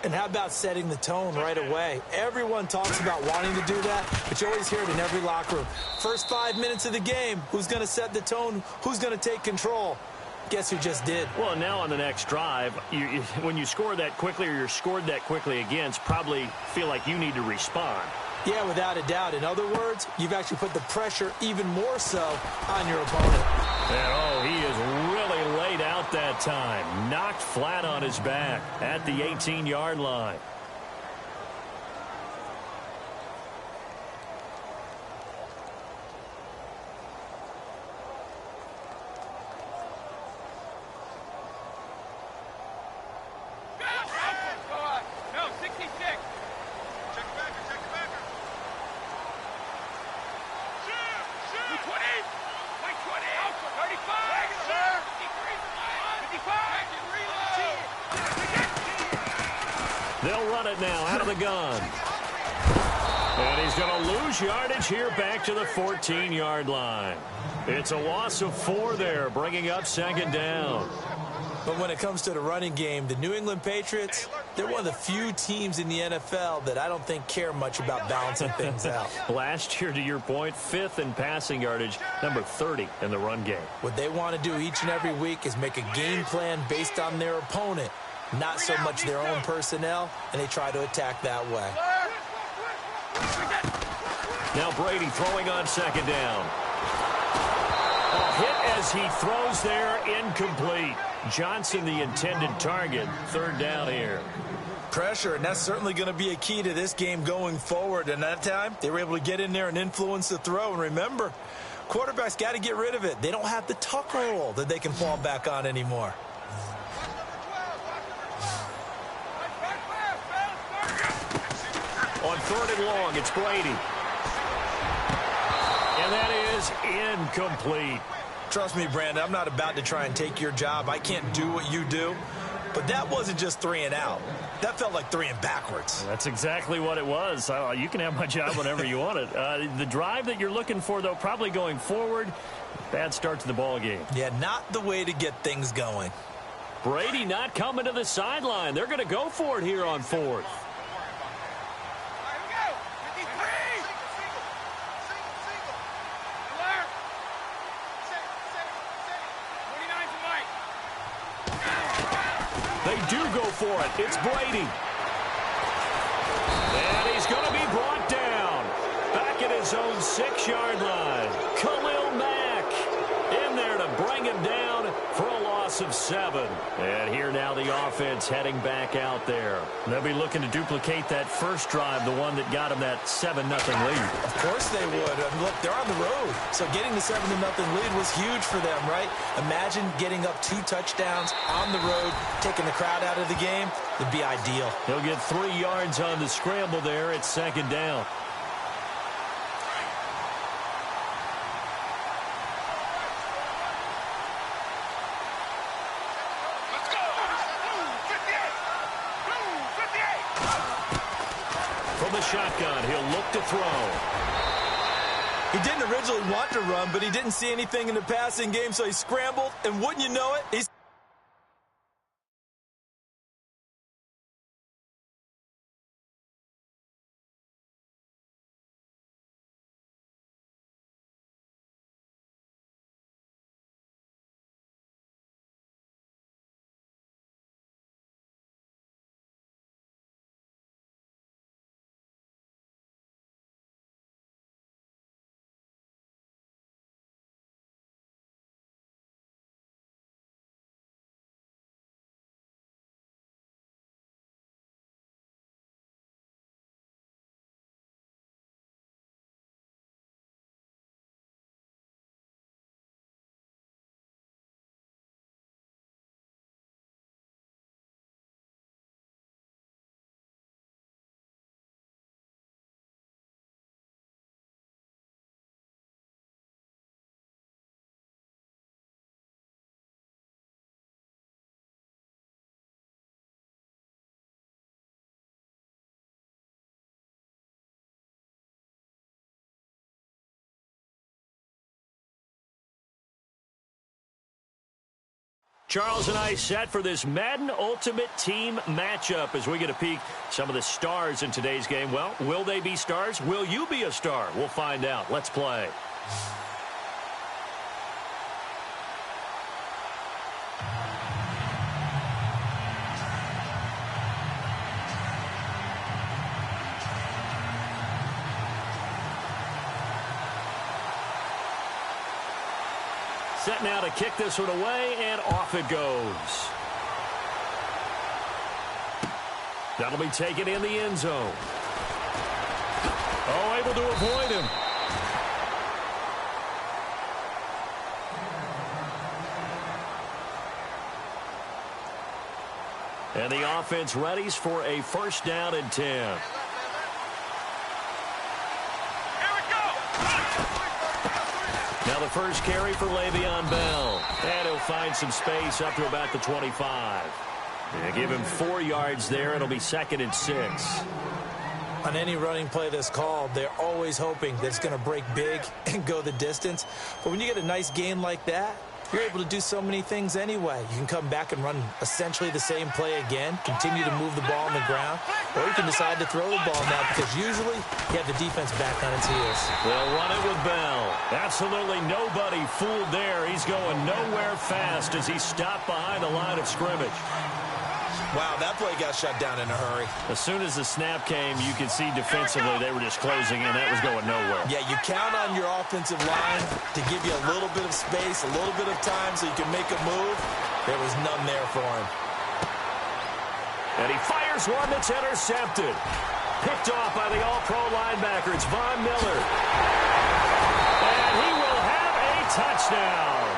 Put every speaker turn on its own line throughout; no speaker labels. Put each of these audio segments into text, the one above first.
And how about setting the tone right away? Everyone talks about wanting to do that, but you always hear it in every locker room. First 5 minutes of the game, who's going to set the tone? Who's going to take control? Guess who just did?
Well, now on the next drive, when you score that quickly or you're scored that quickly against, probably feel like you need to respond.
Yeah, without a doubt. In other words, you've actually put the pressure even more so on your opponent.
And, oh, he is really laid out that time. Knocked flat on his back at the 18-yard line. They'll run it now out of the gun. And he's going to lose yardage here back to the 14-yard line. It's a loss of 4 there, bringing up second down.
But when it comes to the running game, the New England Patriots, they're one of the few teams in the NFL that I don't think care much about balancing things out.
Last year, to your point, 5th in passing yardage, number 30 in the run game.
What they want to do each and every week is make a game plan based on their opponent, not so much their own personnel, and they try to attack that way.
Now Brady throwing on second down. A hit as he throws there, incomplete. Johnson, the intended target, third down here.
Pressure, and that's certainly going to be a key to this game going forward. And that time, they were able to get in there and influence the throw. And remember, quarterbacks got to get rid of it. They don't have the tuck roll that they can fall back on anymore.
On 3rd and long, it's Brady. And that is incomplete.
Trust me, Brandon, I'm not about to try and take your job. I can't do what you do. But that wasn't just 3 and out. That felt like 3 and backwards.
That's exactly what it was. You can have my job whenever you want it. The drive that you're looking for, though, probably going forward, bad start to the ball game.
Yeah, not the way to get things going.
Brady not coming to the sideline. They're going to go for it here on 4th. They do go for it. It's Brady. And he's going to be brought down. Back at his own 6-yard line. Khalil Mack in there to bring him down for a loss of 7. And here now the offense heading back out there. They'll be looking to duplicate that first drive, the one that got him that 7-0 lead.
Of course they would. And look, they're on the road. So getting the 7-0 lead was huge for them, right? Imagine getting up 2 touchdowns on the road, taking the crowd out of the game. It'd be ideal.
He'll get 3 yards on the scramble there at second down. From the shotgun, he'll look to throw.
He didn't originally want to run, but he didn't see anything in the passing game, so he scrambled, and wouldn't you know it, he's
Charles and I set for this Madden Ultimate Team matchup as we get a peek some of the stars in today's game. Well, will they be stars? Will you be a star? We'll find out. Let's play. Set now to kick this one away, and off it goes. That'll be taken in the end zone. Oh, able to avoid him. And the offense readies for a first down and 10. Now the first carry for Le'Veon Bell. And he'll find some space up to about the 25. And give him 4 yards there. It'll be 2nd and 6.
On any running play that's called, they're always hoping that it's going to break big and go the distance. But when you get a nice game like that, you're able to do so many things anyway. You can come back and run essentially the same play again, continue to move the ball on the ground, or you can decide to throw the ball now because usually you have the defense back on its heels.
They'll run it with Bell. Absolutely nobody fooled there. He's going nowhere fast as he stopped behind the line of scrimmage.
Wow, that play got shut down in a hurry.
As soon as the snap came, you could see defensively they were just closing in. That was going nowhere.
Yeah, you count on your offensive line to give you a little bit of space, a little bit of time so you can make a move. There was none there for him.
And he fires one that's intercepted. Picked off by the all-pro linebacker. It's Von Miller. And he will have a touchdown.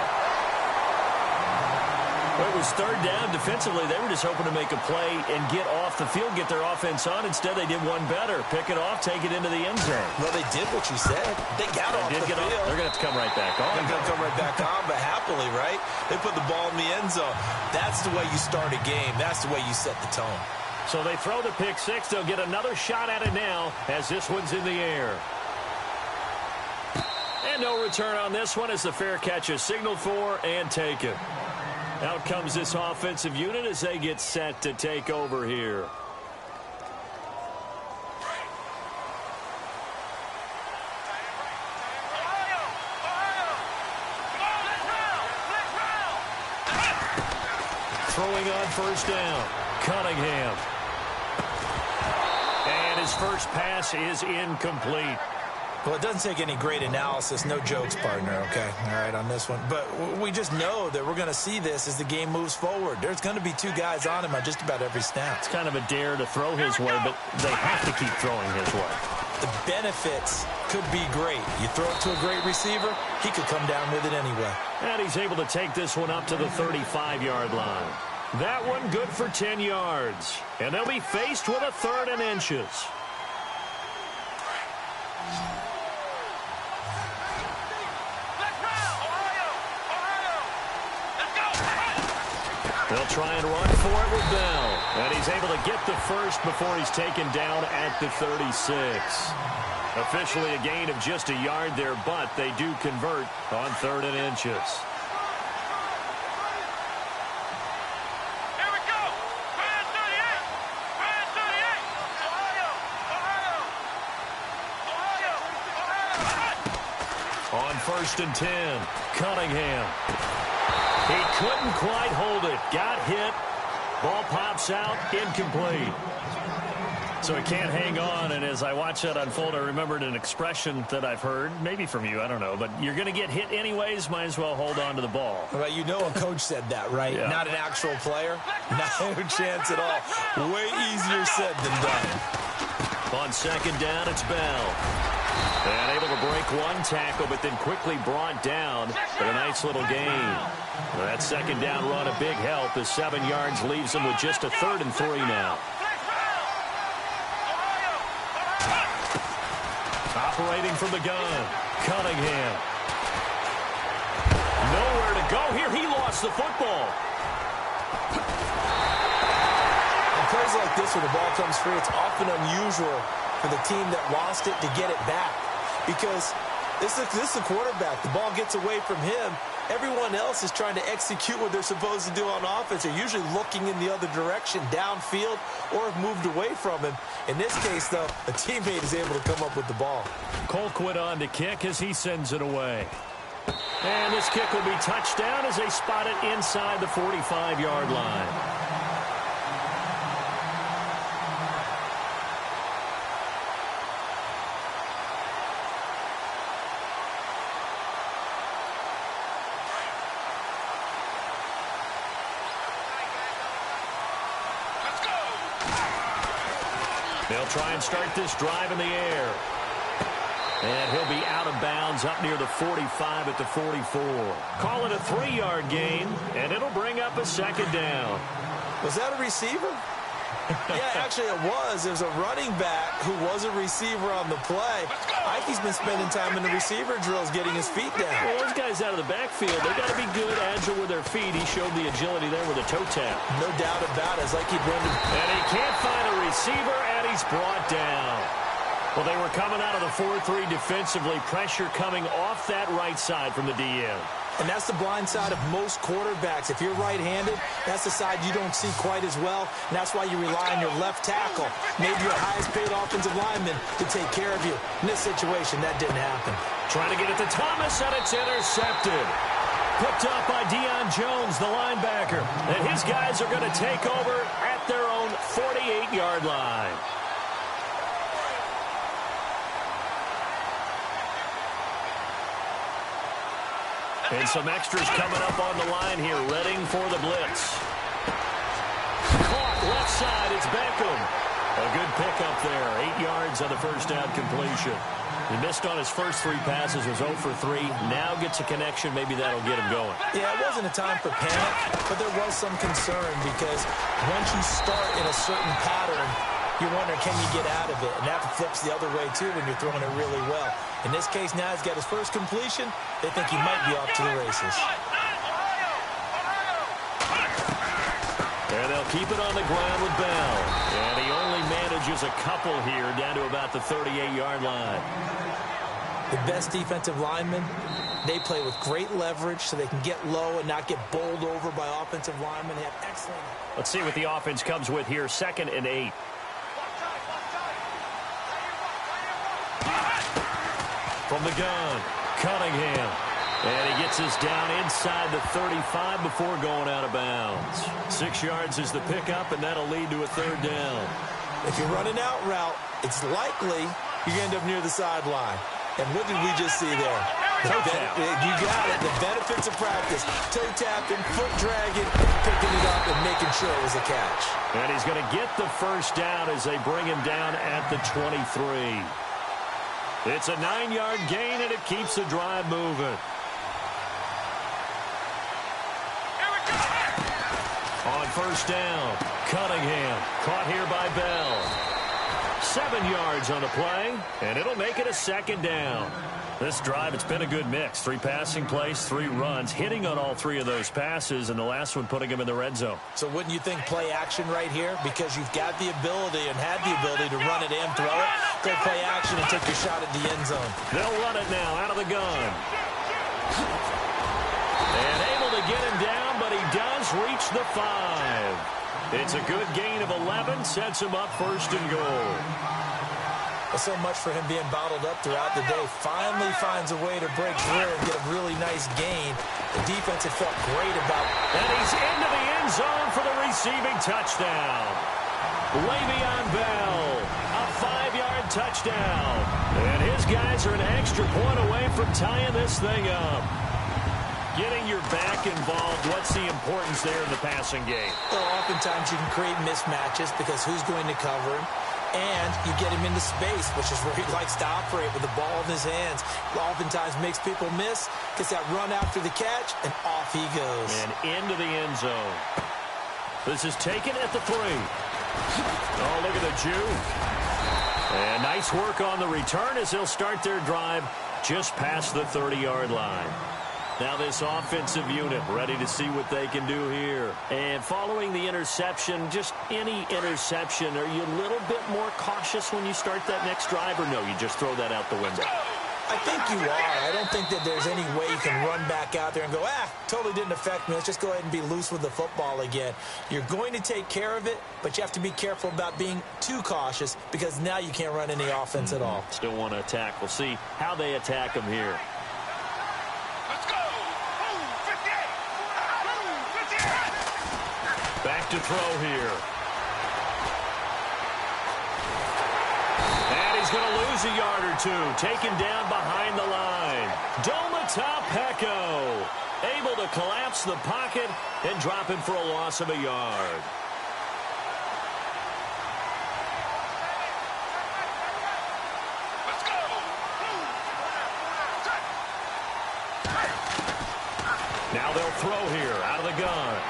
It was 3rd down. Defensively, they were just hoping to make a play and get off the field, get their offense on. Instead, they did one better. Pick it off, take it into the end zone.
Well, they did what you said. They got off the field.
They're going to have to come right back on.
They're going to come right back on, but happily, right? They put the ball in the end zone. That's the way you start a game. That's the way you set the tone.
So they throw the pick six. They'll get another shot at it now as this one's in the air. And no return on this one as the fair catch is signaled for and taken. Out comes this offensive unit as they get set to take over here. Throwing on first down, Cunningham. And his first pass is incomplete.
Well, it doesn't take any great analysis. No jokes, partner, okay? All right, on this one. But we just know that we're going to see this as the game moves forward. There's going to be 2 guys on him on just about every snap.
It's kind of a dare to throw his way, but they have to keep throwing his way.
The benefits could be great. You throw it to a great receiver, he could come down with it anyway.
And he's able to take this one up to the 35-yard line. That one good for 10 yards. And they'll be faced with a 3rd and inches. They'll try and run for it with Bell. And he's able to get the first before he's taken down at the 36. Officially a gain of just a yard there, but they do convert on 3rd and inches.
Here we go. 38. 38.
On 1st and 10, Cunningham. He couldn't quite hold it. Got hit. Ball pops out. Incomplete. So he can't hang on. And as I watch that unfold, I remembered an expression that I've heard, maybe from you, I don't know. But you're going to get hit anyways. Might as well hold on to the ball.
Well, you know a coach said that, right?
Yeah.
Not an actual player. No chance at all. Way easier said than done.
On 2nd down, it's Bell. And able to break one tackle, but then quickly brought down for a nice little gain. That 2nd down run, a big help as 7 yards leaves them with just a 3rd and 3 now. Operating from the gun, Cunningham. Nowhere to go here. He lost the football.
On plays like this where the ball comes free, it's often unusual for the team that lost it to get it back. Because this is a quarterback. The ball gets away from him, Everyone else is trying to execute what they're supposed to do on offense. They're usually looking in the other direction, downfield, or have moved away from him. In this case, though, a teammate is able to come up with the ball.
Colquitt on to kick as he sends it away. And this kick will be touchdown as they spot it inside the 45-yard line. They'll try and start this drive in the air. And he'll be out of bounds up near the 45 at the 44. Call it a 3-yard gain, and it'll bring up a second down.
Was that a receiver? Yeah, actually it was. There's a running back who was a receiver on the play. Ikey's been spending time in the receiver drills getting his feet down.
Well, those guys out of the backfield, they got to be good, agile with their feet. He showed the agility there with a toe tap.
No doubt about it. It's like he'd run to...
And he can't find a receiver, and he's brought down. Well, they were coming out of the 4-3 defensively. Pressure coming off that right side from the DM.
And that's the blind side of most quarterbacks. If you're right-handed, that's the side you don't see quite as well, and that's why you rely on your left tackle, maybe your highest-paid offensive lineman, to take care of you. In this situation, that didn't happen.
Trying to get it to Thomas, and it's intercepted. Picked up by Deion Jones, the linebacker. And his guys are going to take over at their own 48-yard line. And some extras coming up on the line here, readying for the blitz. Caught left side, it's Beckham. A good pickup there, 8 yards on the first down completion. He missed on his first 3 passes, was 0 for 3. Now gets a connection, maybe that'll get him going.
Yeah, it wasn't a time for panic, but there was some concern because once you start in a certain pattern, you wonder, can you get out of it? And that flips the other way, too, when you're throwing it really well. In this case, now he's got his first completion. They think he might be off to the races.
And they'll keep it on the ground with Bell. And he only manages a couple here down to about the 38-yard line.
The best defensive linemen, they play with great leverage so they can get low and not get bowled over by offensive linemen. They have excellent...
Let's see what the offense comes with here. 2nd and 8. From the gun, Cunningham. And he gets us down inside the 35 before going out of bounds. 6 yards is the pickup, and that'll lead to a 3rd down.
If you're running out route, it's likely you end up near the sideline. And what did we just see there?
Toe tap.
You got it. The benefits of practice. Toe tapping, foot dragging, picking it up, and making sure it was a catch.
And he's going to get the first down as they bring him down at the 23. It's a 9-yard gain, and it keeps the drive moving. On first down, Cunningham caught here by Bell. 7 yards on the play, and it'll make it a 2nd down. This drive, it's been a good mix. 3 passing plays, 3 runs, hitting on all 3 of those passes, and the last one putting him in the red zone.
So wouldn't you think play action right here? Because you've got the ability and had the ability to run it and throw it. Go play action and take your shot at the end zone.
They'll run it now out of the gun. And able to get him down, but he does reach the 5. It's a good gain of 11, sets him up 1st and goal.
Well, so much for him being bottled up throughout the day. Finally finds a way to break through and get a really nice gain. The defense had felt great about it.
And he's into the end zone for the receiving touchdown. Le'Veon Bell, a 5-yard touchdown. And his guys are an extra point away from tying this thing up. Getting your back involved, what's the importance there in the passing game?
Well, oftentimes you can create mismatches because who's going to cover him? And you get him into space, which is where he likes to operate with the ball in his hands. Oftentimes makes people miss, gets that run after the catch, and off he goes.
And into the end zone. This is taken at the 3. Oh, look at the juke. And nice work on the return as they'll start their drive just past the 30-yard line. Now this offensive unit ready to see what they can do here. And following the interception, just any interception, are you a little bit more cautious when you start that next drive, or no, you just throw that out the window?
I think you are. I don't think that there's any way you can run back out there and go, totally didn't affect me. Let's just go ahead and be loose with the football again. You're going to take care of it, but you have to be careful about being too cautious because now you can't run any offense at all.
Still want to attack. We'll see how they attack him here.
Let's go. 58.
Back to throw here. He's going to lose a yard or two. Taken down behind the line. Peko able to collapse the pocket and drop him for a loss of a yard.
Let's go.
Now they'll throw here out of the gun.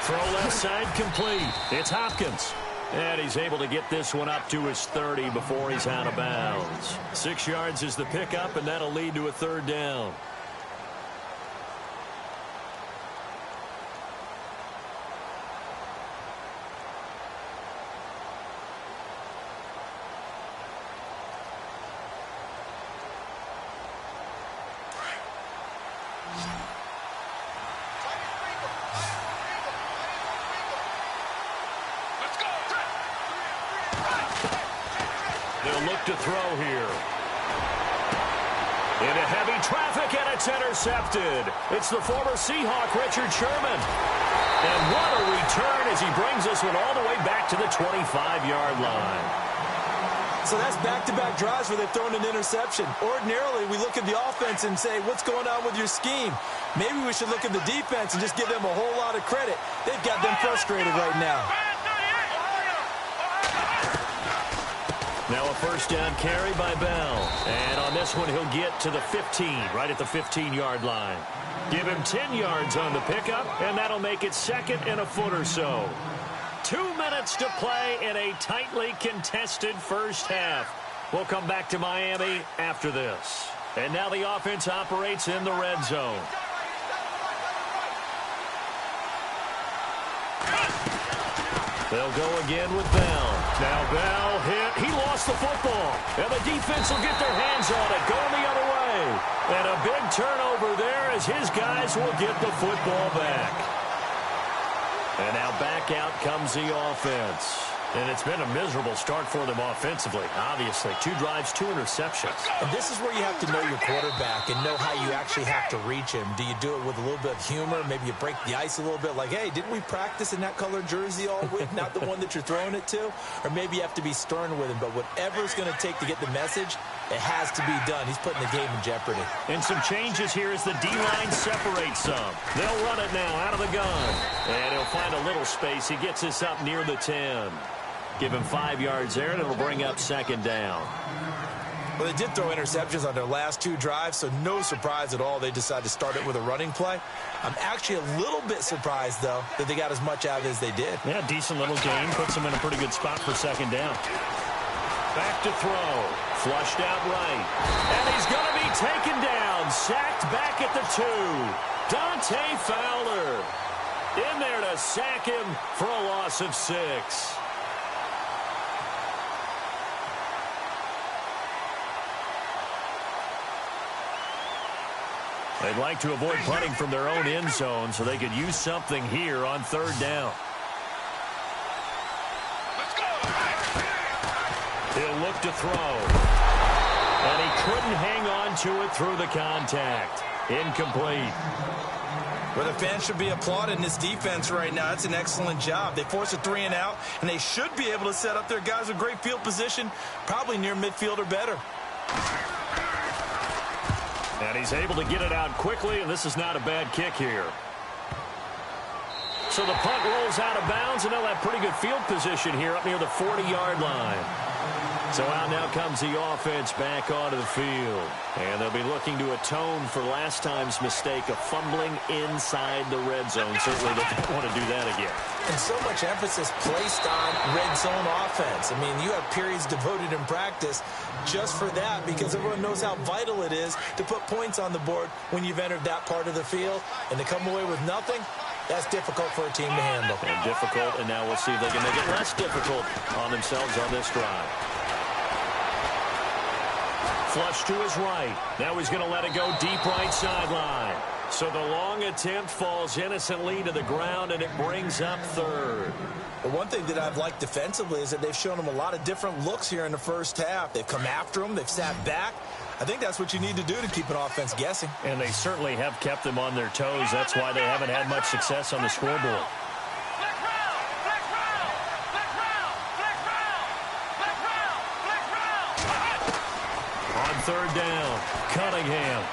Throw left side complete. It's Hopkins. And he's able to get this one up to his 30 before he's out of bounds. 6 yards is the pickup, and that'll lead to a third down. To throw here. Into heavy traffic, and it's intercepted. It's the former Seahawk, Richard Sherman. And what a return as he brings this one all the way back to the 25-yard line.
So that's back-to-back drives where they've thrown an interception. Ordinarily, we look at the offense and say, what's going on with your scheme? Maybe we should look at the defense and just give them a whole lot of credit. They've got them frustrated right now.
Now a first down carry by Bell. And on this one, he'll get to the 15, right at the 15-yard line. Give him 10 yards on the pickup, and that'll make it second and a foot or so. 2 minutes to play in a tightly contested first half. We'll come back to Miami after this. And now the offense operates in the red zone. They'll go again with Bell. Now Bell hit. He lost the football. And the defense will get their hands on it. Going the other way. And a big turnover there as his guys will get the football back. And now back out comes the offense. And it's been a miserable start for them offensively. Obviously, 2 drives, 2 interceptions.
And this is where you have to know your quarterback and know how you actually have to reach him. Do you do it with a little bit of humor? Maybe you break the ice a little bit like, hey, didn't we practice in that colored jersey all week, not the one that you're throwing it to? Or maybe you have to be stern with him. But whatever it's going to take to get the message, it has to be done. He's putting the game in jeopardy.
And some changes here as the D-line separates some. They'll run it now out of the gun. And he'll find a little space. He gets this up near the 10. Give him 5 yards there, and it'll bring up second down.
Well, they did throw interceptions on their last 2 drives, so no surprise at all they decided to start it with a running play. I'm actually a little bit surprised, though, that they got as much out of it as they did.
Yeah, decent little game. Puts them in a pretty good spot for second down. Back to throw. Flushed out right. And he's going to be taken down. Sacked back at the 2. Dante Fowler in there to sack him for a loss of 6. They'd like to avoid punting from their own end zone so they could use something here on third down.
Let's go.
He'll look to throw. And he couldn't hang on to it through the contact. Incomplete.
Well, the fans should be applauding this defense right now. It's an excellent job. They force a 3 and out, and they should be able to set up their guys with great field position, probably near midfield or better.
And he's able to get it out quickly, and this is not a bad kick here. So the punt rolls out of bounds, and they'll have pretty good field position here up near the 40-yard line. So out now comes the offense back onto the field. And they'll be looking to atone for last time's mistake of fumbling inside the red zone. Certainly they don't want to do that again.
And so much emphasis placed on red zone offense. I mean, you have periods devoted in practice just for that because everyone knows how vital it is to put points on the board when you've entered that part of the field. And to come away with nothing, that's difficult for a team to handle.
And difficult, and now we'll see if they can make it less difficult on themselves on this drive. Flush to his right. Now he's going to let it go deep right sideline. So the long attempt falls innocently to the ground, and it brings up third.
But one thing that I've liked defensively is that they've shown him a lot of different looks here in the first half. They've come after him. They've sat back. I think that's what you need to do to keep an offense guessing.
And they certainly have kept them on their toes. That's why they haven't had much success on the scoreboard. On third down, Cunningham.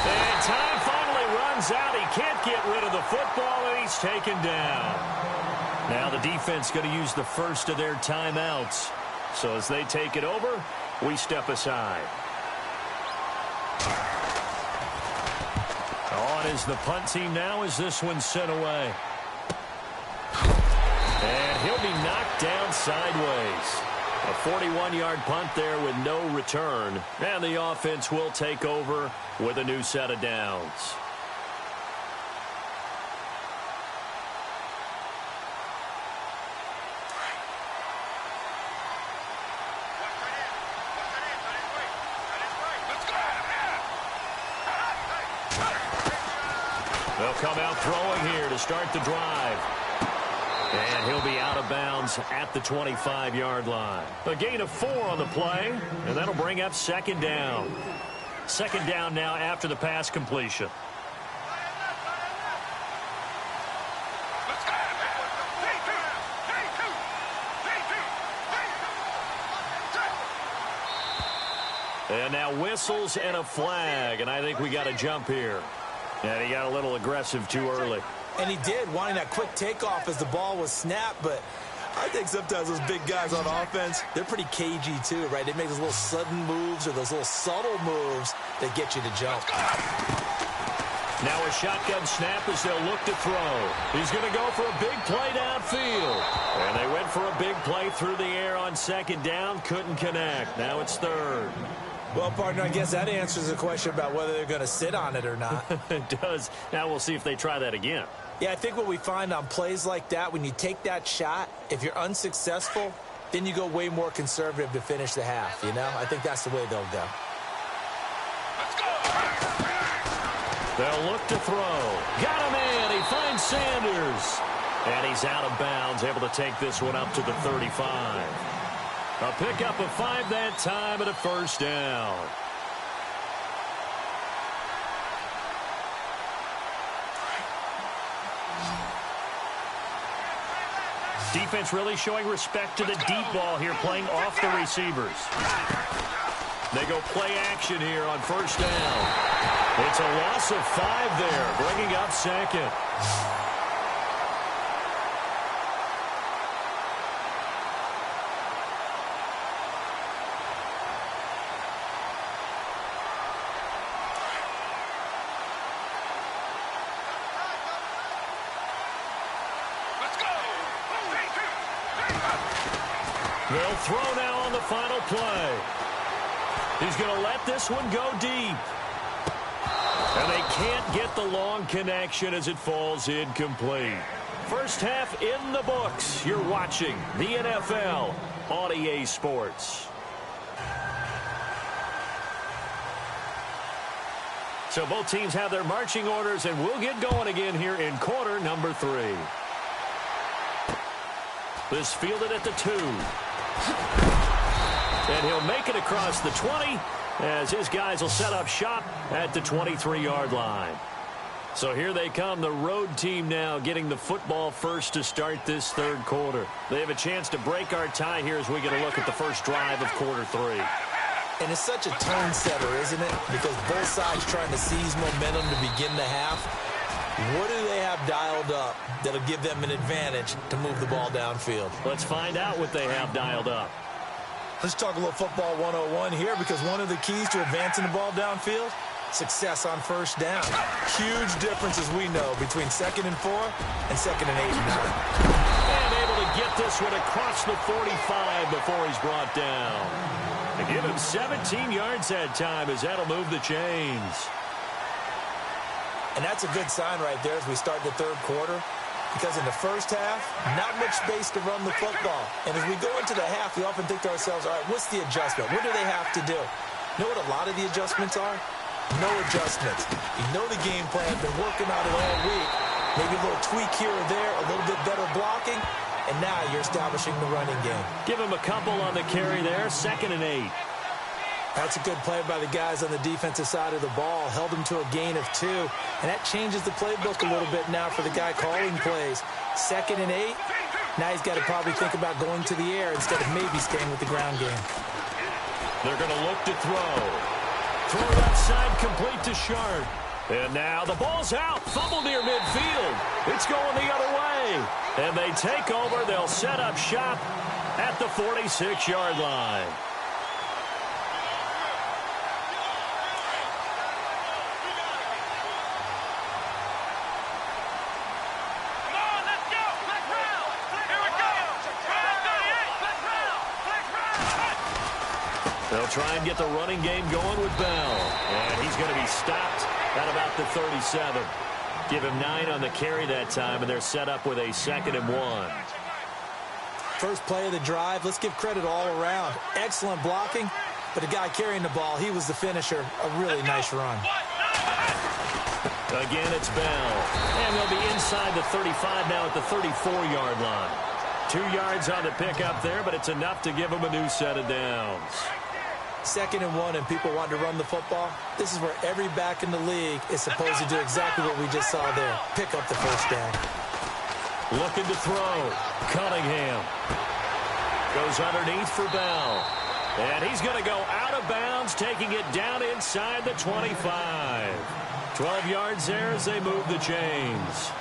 And time finally runs out. He can't get rid of the football, and he's taken down. Now the defense going to use the first of their timeouts. So as they take it over, we step aside. On is the punt team now as this one's sent away. And he'll be knocked down sideways. A 41-yard punt there with no return. And the offense will take over with a new set of downs. They'll come out throwing here to start the drive. And he'll be out of bounds at the 25-yard line. A gain of 4 on the play, and that'll bring up second down. Second down now after the pass completion. And now whistles and a flag, and I think we got a jump here. And he got a little aggressive too early.
And he did, wanting that quick takeoff as the ball was snapped. But I think sometimes those big guys on offense, they're pretty cagey too, right? They make those little sudden moves or those little subtle moves that get you to jump.
Now a shotgun snap as they'll look to throw. He's going to go for a big play downfield. And they went for a big play through the air on second down. Couldn't connect. Now it's third.
Well, partner, I guess that answers the question about whether they're going to sit on it or not.
It does. Now we'll see if they try that again.
Yeah, I think what we find on plays like that, when you take that shot, if you're unsuccessful, then you go way more conservative to finish the half, you know? I think that's the way they'll go.
They'll look to throw. Got him in. He finds Sanders. And he's out of bounds, able to take this one up to the 35. A pickup of 5 that time and a first down. Defense really showing respect to the deep ball here, playing off the receivers. They go play action here on first down. It's a loss of 5 there, bringing up second. They'll throw now on the final play. He's going to let this one go deep. And they can't get the long connection as it falls incomplete. First half in the books. You're watching the NFL on EA Sports. So both teams have their marching orders, and we'll get going again here in quarter number 3. This fielded at the 2. And he'll make it across the 20 as his guys will set up shop at the 23-yard line. So here they come, the road team now getting the football first to start this third quarter. They have a chance to break our tie here as we get a look at the first drive of quarter 3.
And it's such a tone setter, isn't it? Because both sides trying to seize momentum to begin the half. What do they have dialed up that'll give them an advantage to move the ball downfield?
Let's find out what they have dialed up.
Let's talk a little football 101 here, because one of the keys to advancing the ball downfield, success on first down. Huge difference, as we know, between 2nd and 4 and 2nd and 8 and 9.
And able to get this one across the 45 before he's brought down. They give him 17 yards that time as that'll move the chains.
And that's a good sign right there as we start the third quarter. Because in the first half, not much space to run the football. And as we go into the half, we often think to ourselves, all right, what's the adjustment? What do they have to do? You know what a lot of the adjustments are? No adjustments. You know the game plan, been working on it all week. Maybe a little tweak here or there, a little bit better blocking, and now you're establishing the running game.
Give him a couple on the carry there, 2nd and 8.
That's a good play by the guys on the defensive side of the ball. Held them to a gain of 2. And that changes the playbook a little bit now for the guy calling plays. 2nd and 8. Now he's got to probably think about going to the air instead of maybe staying with the ground game.
They're going to look to throw. Throw left side complete to Sharp. And now the ball's out. Fumble near midfield. It's going the other way. And they take over. They'll set up shop at the 46-yard line. They'll try and get the running game going with Bell. And he's going to be stopped at about the 37. Give him 9 on the carry that time, and they're set up with a 2nd and 1.
First play of the drive, let's give credit all around. Excellent blocking, but the guy carrying the ball, he was the finisher. A really nice run.
Again, it's Bell. And they'll be inside the 35 now at the 34-yard line. 2 yards on the pickup there, but it's enough to give them a new set of downs.
2nd and 1 and people want to run the football. This is where every back in the league is supposed to do exactly what we just saw there. Pick up the first down.
Looking to throw. Cunningham. Goes underneath for Bell. And he's going to go out of bounds, taking it down inside the 25. 12 yards there as they move the chains.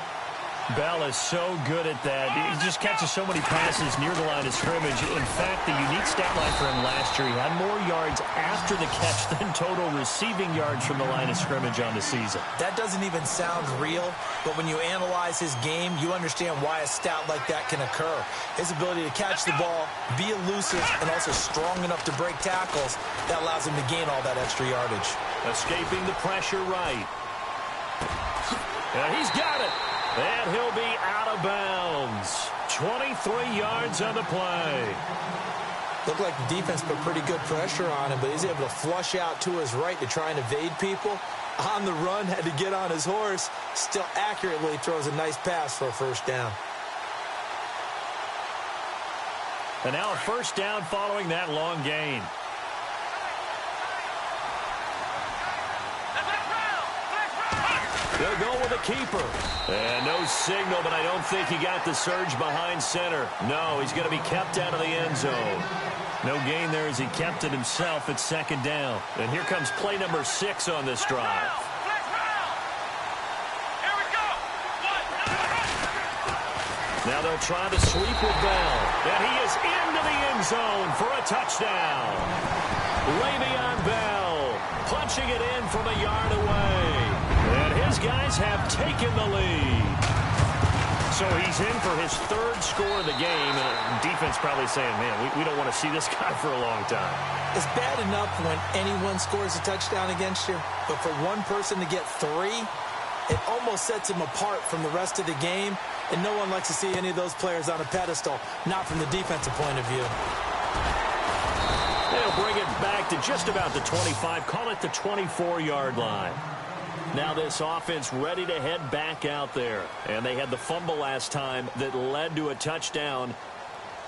Bell is so good at that. He just catches so many passes near the line of scrimmage. In fact, the unique stat line for him last year, he had more yards after the catch than total receiving yards from the line of scrimmage on the season.
That doesn't even sound real, but when you analyze his game, you understand why a stat like that can occur. His ability to catch the ball, be elusive, and also strong enough to break tackles, that allows him to gain all that extra yardage.
Escaping the pressure right. And he's got it. And he'll be out of bounds. 23 yards on the play.
Looked like the defense put pretty good pressure on him, but he's able to flush out to his right to try and evade people. On the run, had to get on his horse. Still accurately throws a nice pass for a first down.
And now a first down following that long gain. They'll go with a keeper. And no signal, but I don't think he got the surge behind center. No, he's going to be kept out of the end zone. No gain there as he kept it himself at 2nd down. And here comes play number 6 on this drive. Now they'll try to sweep with Bell. And he is into the end zone for a touchdown. Le'Veon Bell punching it in from a yard away. And his guys have taken the lead. So he's in for his 3rd score of the game. And the defense probably saying, man, we don't want to see this guy for a long time.
It's bad enough when anyone scores a touchdown against you, but for one person to get 3, it almost sets him apart from the rest of the game. And no one likes to see any of those players on a pedestal, not from the defensive point of view.
They'll bring it back to just about the 25. Call it the 24-yard line. Now this offense ready to head back out there. And they had the fumble last time that led to a touchdown.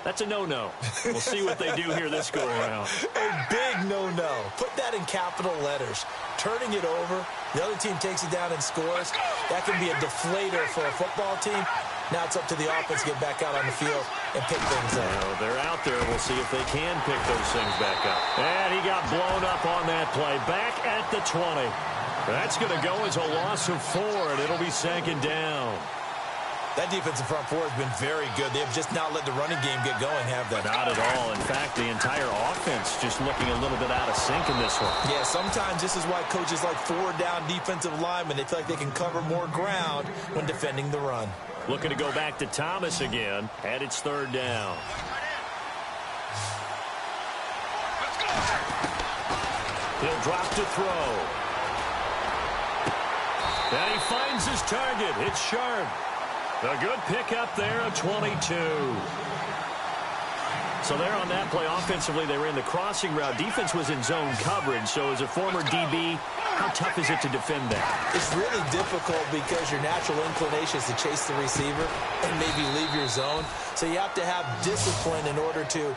That's a no-no. We'll see what they do here this go-around.
A big no-no. Put that in capital letters. Turning it over, the other team takes it down and scores. That can be a deflator for a football team. Now it's up to the offense to get back out on the field and pick things up.
Well, they're out there. We'll see if they can pick those things back up. And he got blown up on that play. Back at the 20. That's going to go as a loss of 4, and it'll be 2nd down.
That defensive front 4 has been very good. They have just not let the running game get going, have they?
Not at all. In fact, the entire offense just looking a little bit out of sync in this one.
Yeah, sometimes this is why coaches like 4-down defensive linemen. They feel like they can cover more ground when defending the run.
Looking to go back to Thomas again, and it's 3rd down. He'll drop to throw. And he finds his target. It's Sharp. A good pickup there, a 22. So there on that play, offensively, they ran the crossing route. Defense was in zone coverage. So as a former DB, how tough is it to defend that?
It's really difficult because your natural inclination is to chase the receiver and maybe leave your zone. So you have to have discipline in order to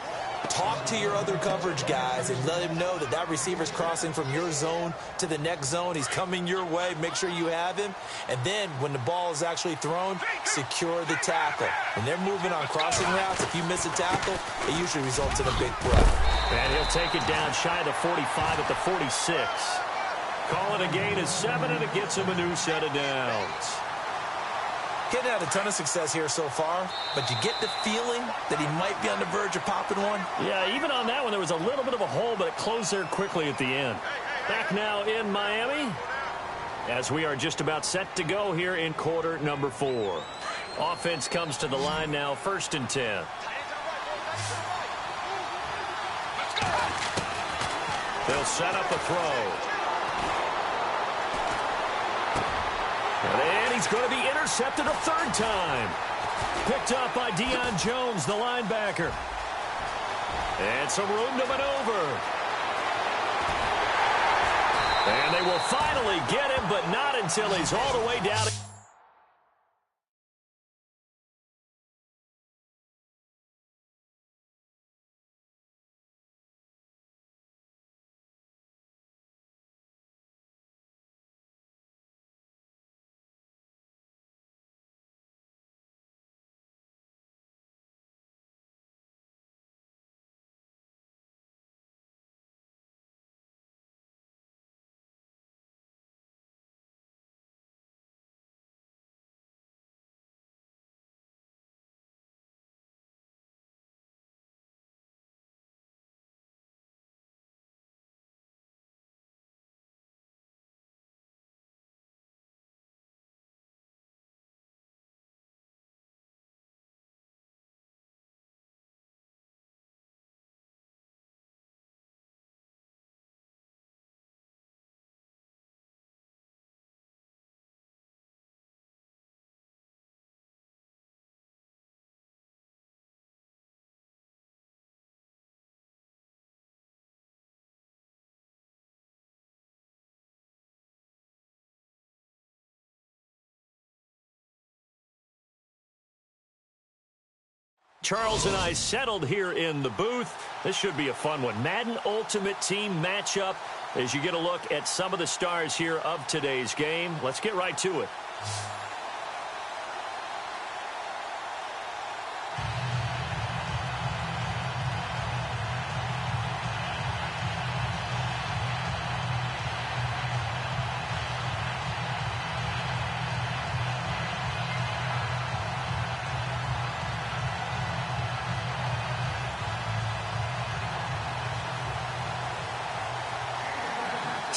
talk to your other coverage guys and let him know that that receiver's crossing from your zone to the next zone. He's coming your way. Make sure you have him. And then when the ball is actually thrown, secure the tackle. When they're moving on crossing routes, if you miss a tackle, it usually results in a big play.
And he'll take it down shy of the 45 at the 46. Call it a gain of 7, and it gets him a new set of downs.
Getting had a ton of success here so far, but you get the feeling that he might be on the verge of popping one.
Yeah, even on that one, there was a little bit of a hole, but it closed there quickly at the end. Back now in Miami, as we are just about set to go here in quarter number 4. Offense comes to the line now, 1st and 10. They'll set up a throw. And he's going to be intercepted a 3rd time. Picked up by Deion Jones, the linebacker. And some room to maneuver. And they will finally get him, but not until he's all the way down. Charles and I settled here in the booth. This should be a fun one. Madden Ultimate Team matchup as you get a look at some of the stars here of today's game. Let's get right to it.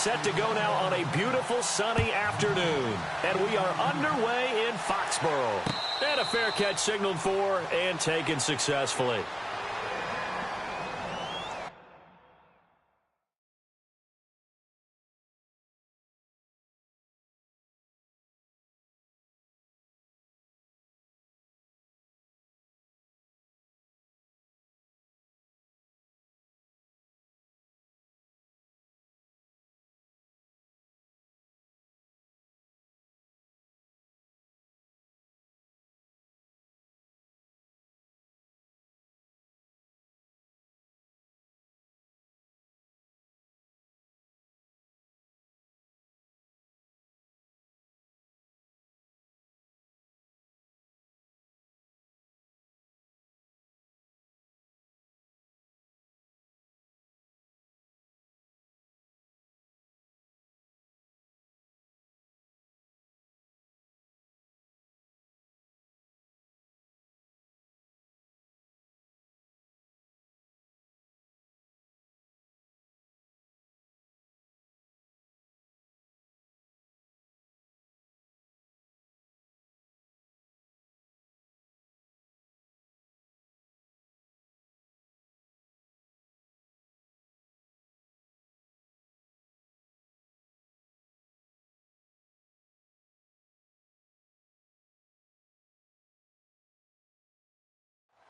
Set to go now on a beautiful sunny afternoon. And we are underway in Foxborough. And a fair catch signaled for and taken successfully.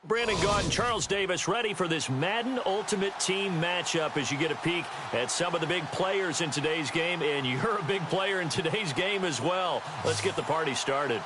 Brandon Gaud and Charles Davis ready for this Madden Ultimate Team matchup as you get a peek at some of the big players in today's game, and you're a big player in today's game as well. Let's get the party started.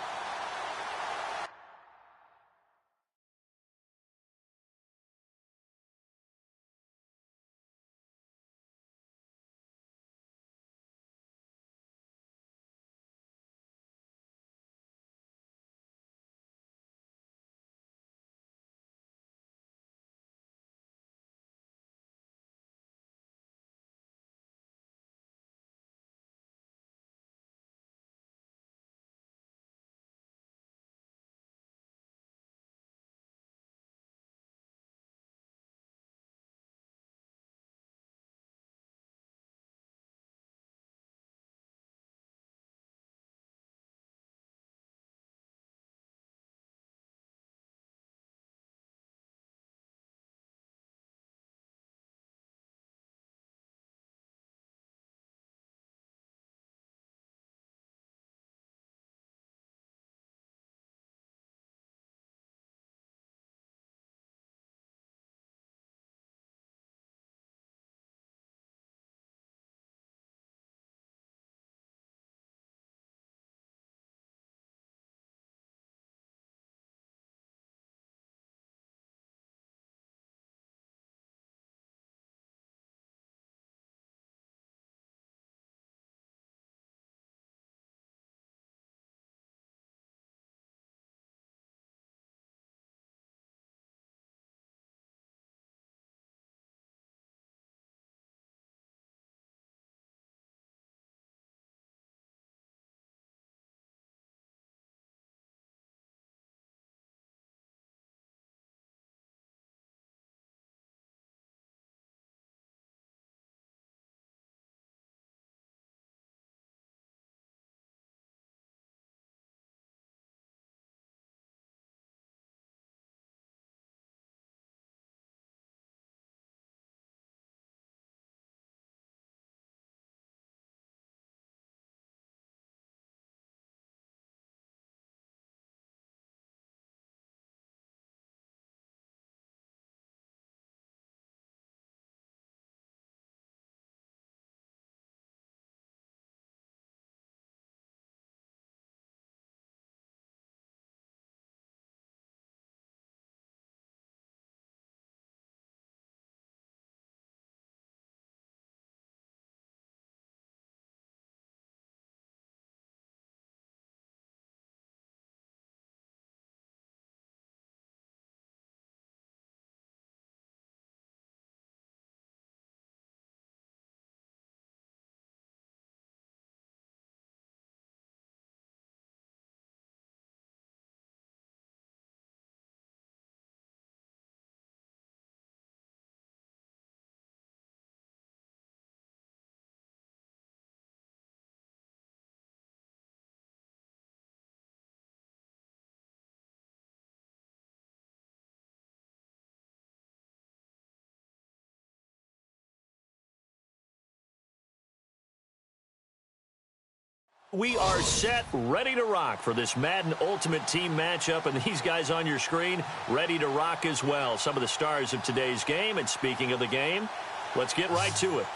We are set, ready to rock for this Madden Ultimate Team matchup, and these guys on your screen ready to rock as well. Some of the stars of today's game, and speaking of the game, let's get right to it.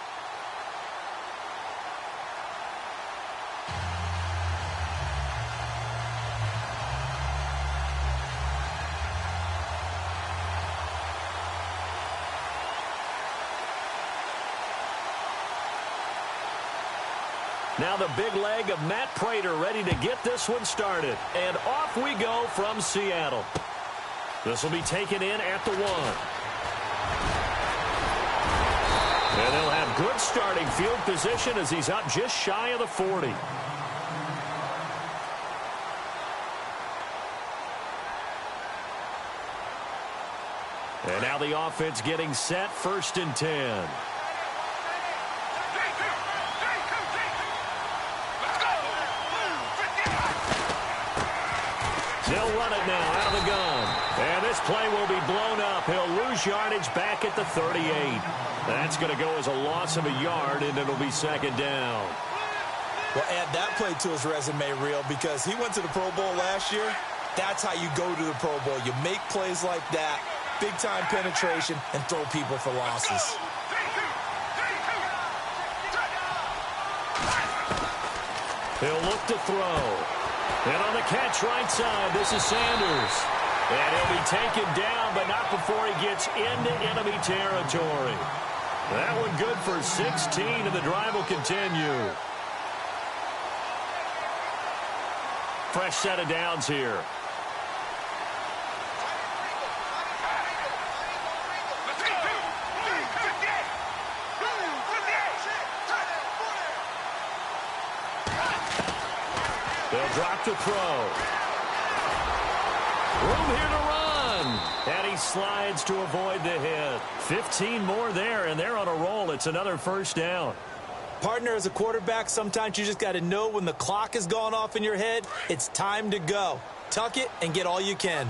Now the big leg of Matt Prater ready to get this one started. And off we go from Seattle. This will be taken in at the 1. And they'll have good starting field position as he's up just shy of the 40. And now the offense getting set, 1st and 10. They'll run it now out of the gun. And this play will be blown up. He'll lose yardage back at the 38. That's going to go as a loss of a yard, and it'll be 2nd down.
Well, add that play to his resume reel because he went to the Pro Bowl last year. That's how you go to the Pro Bowl. You make plays like that, big-time penetration, and throw people for losses.
He'll look to throw. And on the catch right side, this is Sanders. And he'll be taken down, but not before he gets into enemy territory. That one good for 16, and the drive will continue. Fresh set of downs here. They'll drop to throw. Room here to run. And he slides to avoid the hit. 15 more there, and they're on a roll. It's another first down.
Partner, as a quarterback, sometimes you just got to know when the clock has gone off in your head, it's time to go. Tuck it and get all you can.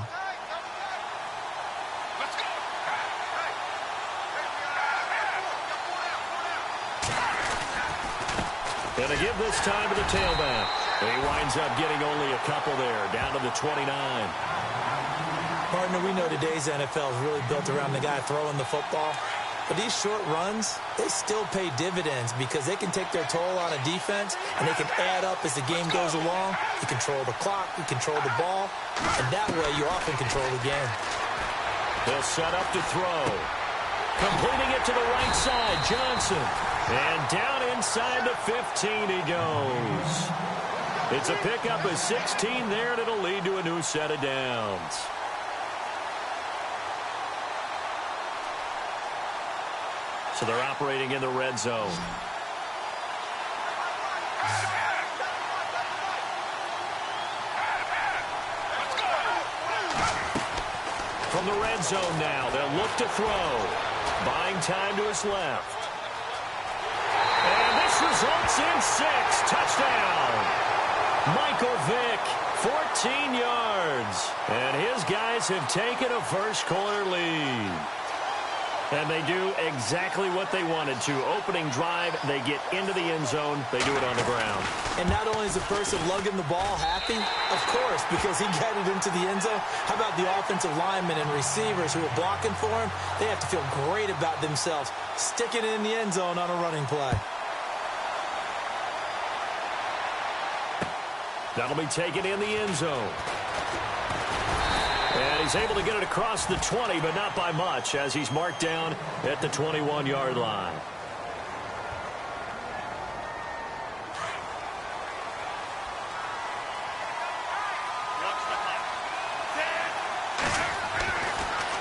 Gonna give this time to the tailback. He winds up getting only a couple there, down to the 29.
Partner, we know today's NFL is really built around the guy throwing the football. But these short runs, they still pay dividends because they can take their toll on a defense, and they can add up as the game goes along. You control the clock, you control the ball, and that way you often control the game.
They'll set up to throw. Completing it to the right side, Johnson. And down inside the 15 he goes. It's a pickup of 16 there, and it'll lead to a new set of downs. So they're operating in the red zone. From the red zone now, they'll look to throw. Buying time to his left. And this results in 6. Touchdown. Michael Vick, 14 yards. And his guys have taken a first-quarter lead. And they do exactly what they wanted to. Opening drive, they get into the end zone. They do it on the ground.
And not only is the person lugging the ball happy, of course, because he got it into the end zone. How about the offensive linemen and receivers who are blocking for him? They have to feel great about themselves, sticking it in the end zone on a running play.
That'll be taken in the end zone. And he's able to get it across the 20, but not by much, as he's marked down at the 21-yard line.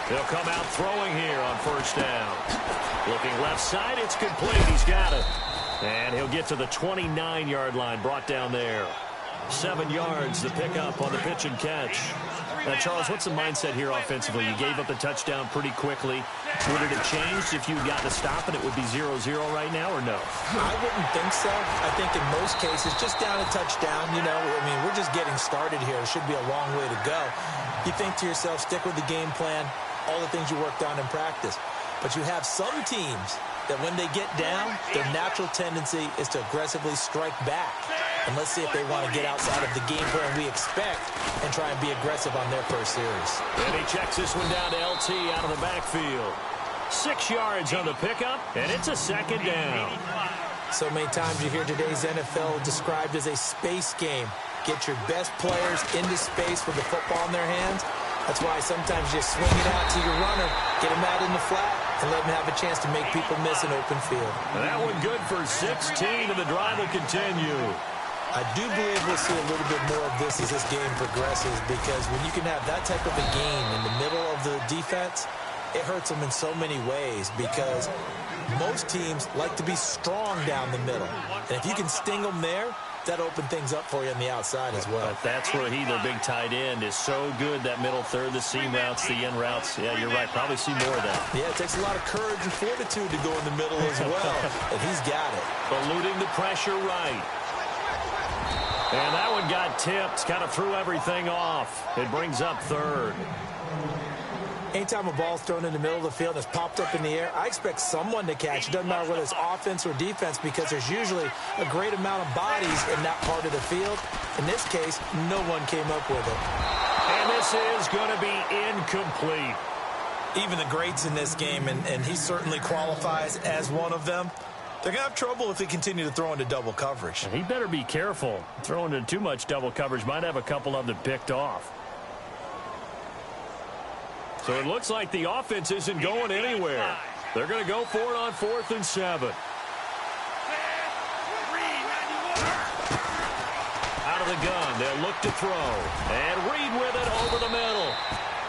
They'll come out throwing here on first down. Looking left side, it's complete. He's got it. And he'll get to the 29-yard line, brought down there. 7 yards, the pickup on the pitch and catch. Now, Charles, what's the mindset here offensively? You gave up the touchdown pretty quickly. Would it have changed if you got to stop and it would be 0-0 right now, or no?
I wouldn't think so. I think in most cases, just down a touchdown, you know, I mean, we're just getting started here. It should be a long way to go. You think to yourself, stick with the game plan, all the things you worked on in practice. But you have some teams that when they get down, their natural tendency is to aggressively strike back. And let's see if they want to get outside of the game plan we expect and try and be aggressive on their first series.
And he checks this one down to LT out of the backfield. 6 yards on the pickup, and it's a second down.
So many times you hear today's NFL described as a space game. Get your best players into space with the football in their hands. That's why sometimes you swing it out to your runner, get him out in the flat, and let him have a chance to make people miss an open field.
And that one good for 16, and the drive will continue.
I do believe we'll see a little bit more of this as this game progresses, because when you can have that type of a game in the middle of the defense, it hurts them in so many ways, because most teams like to be strong down the middle. And if you can sting them there, that opens things up for you on the outside as well.
But that's where their big tight end, is so good, that middle third, the seam routes, the end routes. Yeah, you're right. Probably see more of that.
Yeah, it takes a lot of courage and fortitude to go in the middle as well. And he's got it.
Eluding the pressure right. And that one got tipped, kind of threw everything off. It brings up third.
Anytime a ball's thrown in the middle of the field and it's popped up in the air, I expect someone to catch. It doesn't matter whether it's offense or defense, because there's usually a great amount of bodies in that part of the field. In this case, no one came up with it.
And this is going to be incomplete.
Even the greats in this game, and he certainly qualifies as one of them, they're going to have trouble if they continue to throw into double coverage.
He better be careful. Throwing into too much double coverage might have a couple of them picked off. So it looks like the offense isn't going anywhere. They're going to go for it on 4th and 7. Out of the gun, they'll look to throw. And Reed with it over the middle.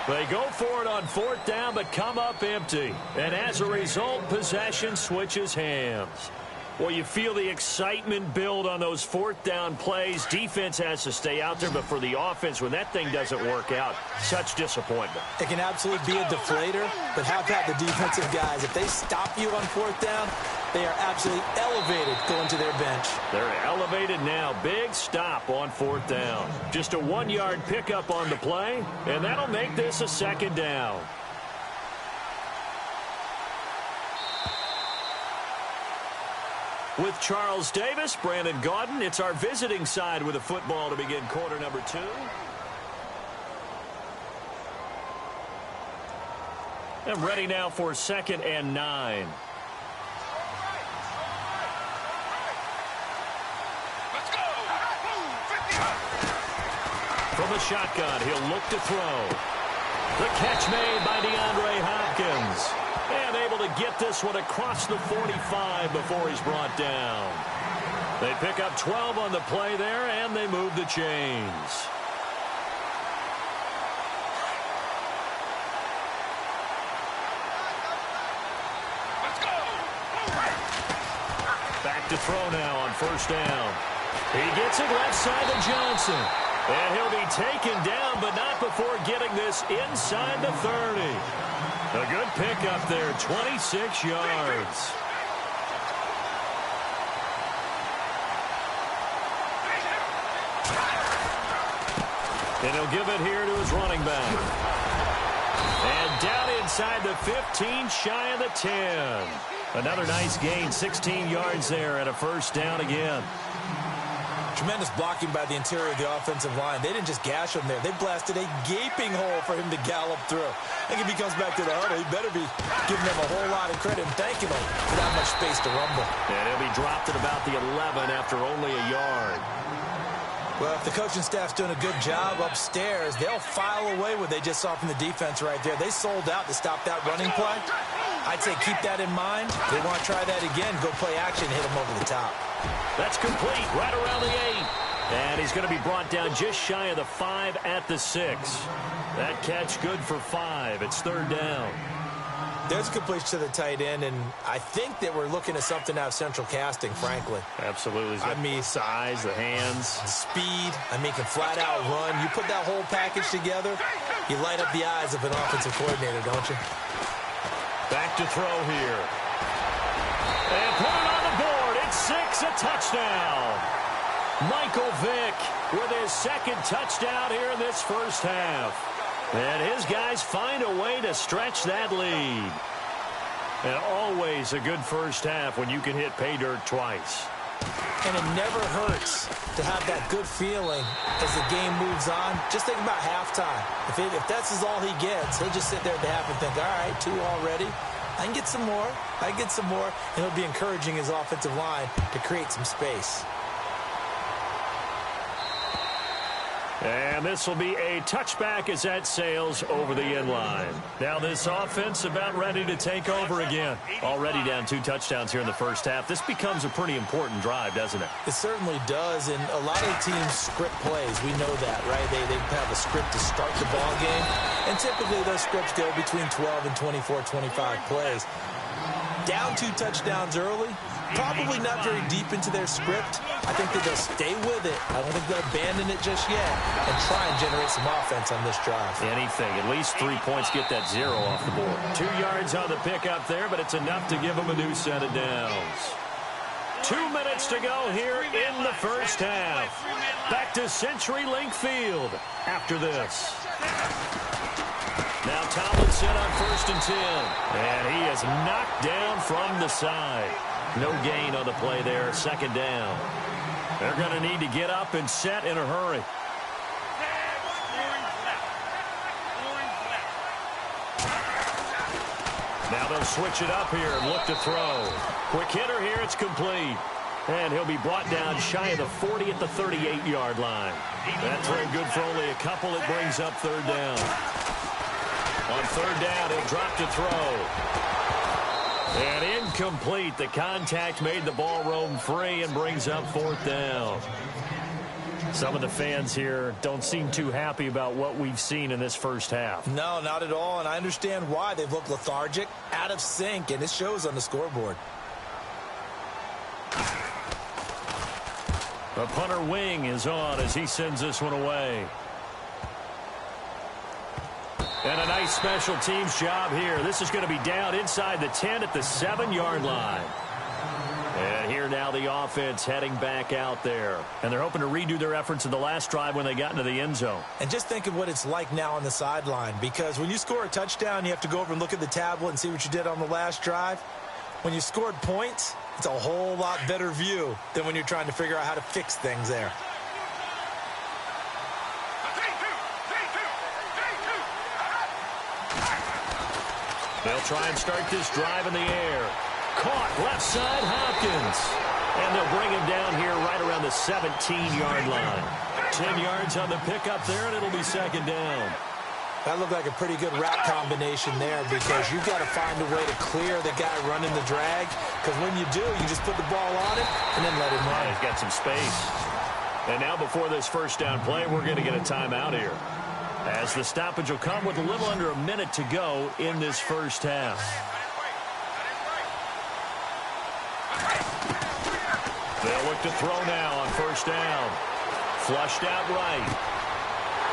They go for it on 4th down, but come up empty. And as a result, possession switches hands. Well, you feel the excitement build on those 4th down plays. Defense has to stay out there, but for the offense, when that thing doesn't work out, such disappointment.
It can absolutely be a deflator, but how about the defensive guys? If they stop you on 4th down, they are absolutely elevated going to their bench.
They're elevated now. Big stop on 4th down. Just a 1-yard pickup on the play, and that'll make this a 2nd down. With Charles Davis, Brandon Gaudin, it's our visiting side with the football to begin quarter number 2. And ready now for 2nd and 9.
Let's go.
From the shotgun, he'll look to throw. The catch made by DeAndre Hopkins. And able to get this one across the 45 before he's brought down. They pick up 12 on the play there, and they move the chains.
Let's go.
Back to throw now on 1st down. He gets it left side to Johnson. And he'll be taken down, but not before getting this inside the 30. A good pickup there, 26 yards. And he'll give it here to his running back. And down inside the 15, shy of the 10. Another nice gain, 16 yards there, and a 1st down again.
Tremendous blocking by the interior of the offensive line. They didn't just gash him there. They blasted a gaping hole for him to gallop through. I think if he comes back to the huddle, he better be giving them a whole lot of credit and thanking them for that much space to rumble.
And he'll be dropped at about the 11 after only a yard.
Well, if the coaching staff's doing a good job upstairs, they'll file away what they just saw from the defense right there. They sold out to stop that running play. I'd say keep that in mind. If they want to try that again, go play action, hit them over the top.
That's complete, right around the 8. And he's going to be brought down just shy of the 5 at the 6. That catch good for 5. It's 3rd down.
There's a completion to the tight end, and I think that we're looking at something out of central casting, frankly.
Absolutely.
I mean,
size, the hands.
Speed. I mean, can flat out run. You put that whole package together, you light up the eyes of an offensive coordinator, don't you?
Back to throw here. And put it on the board. It's 6, a touchdown. Michael Vick with his 2nd touchdown here in this 1st half. And his guys find a way to stretch that lead. And always a good 1st half when you can hit pay dirt twice.
And it never hurts to have that good feeling as the game moves on. Just think about halftime. If that's all he gets, he'll just sit there at the half and think, all right, 2 already. I can get some more. I can get some more. And he'll be encouraging his offensive line to create some space.
And this will be a touchback as that sails over the end line. Now this offense about ready to take over again. Already down 2 touchdowns here in the 1st half. This becomes a pretty important drive, doesn't it?
It certainly does, and a lot of teams script plays. We know that, right? They have a script to start the ball game, and typically those scripts go between 12 and 24, 25 plays. Down 2 touchdowns early, probably not very deep into their script. I think that they'll stay with it. I don't think they'll abandon it just yet and try and generate some offense on this drive.
Anything. At least 3 points, get that 0 off the board. 2 yards on the pickup there, but it's enough to give them a new set of downs. 2 minutes to go here in the 1st half. Back to CenturyLink Field after this. Now Tomlinson on 1st and 10. And he is knocked down from the side. No gain on the play there, 2nd down. They're going to need to get up and set in a hurry. Now they'll switch it up here and look to throw. Quick hitter here, it's complete. And he'll be brought down shy of the 40 at the 38-yard line. That throw good for only a couple. It brings up third down. On third down, he'll drop to throw. And incomplete. The contact made the ball roam free and brings up fourth down. Some of the fans here don't seem too happy about what we've seen in this first half.
No, not at all, and I understand why. They've looked lethargic, out of sync, and it shows on the scoreboard.
The punter wing is on as he sends this one away. And a nice special teams job here. This is going to be down inside the 10 at the 7-yard line. And here now the offense heading back out there. And they're hoping to redo their efforts in the last drive when they got into the end zone.
And just think of what it's like now on the sideline, because when you score a touchdown, you have to go over and look at the tablet and see what you did on the last drive. When you scored points, it's a whole lot better view than when you're trying to figure out how to fix things there.
They'll try and start this drive in the air. Caught left side, Hopkins. And they'll bring him down here right around the 17-yard line. 10 yards on the pickup there, and it'll be second down.
That looked like a pretty good route combination there, because you've got to find a way to clear the guy running the drag, because when you do, you just put the ball on him and then let him run.
He's got some space. And now before this first down play, we're going to get a timeout here, as the stoppage will come with a little under a minute to go in this first half. They'll look to throw now on first down. Flushed out right.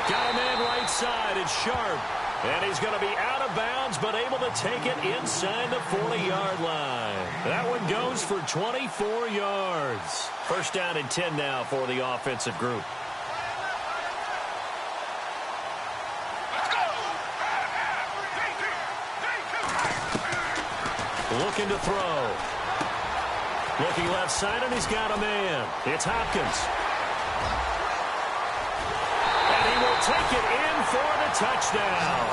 Got a man right side. It's Sharp. And he's going to be out of bounds, but able to take it inside the 40-yard line. That one goes for 24 yards. First down and 10 now for the offensive group. Looking to throw. Looking left side, and he's got a man. It's Hopkins. And he will take it in for the touchdown.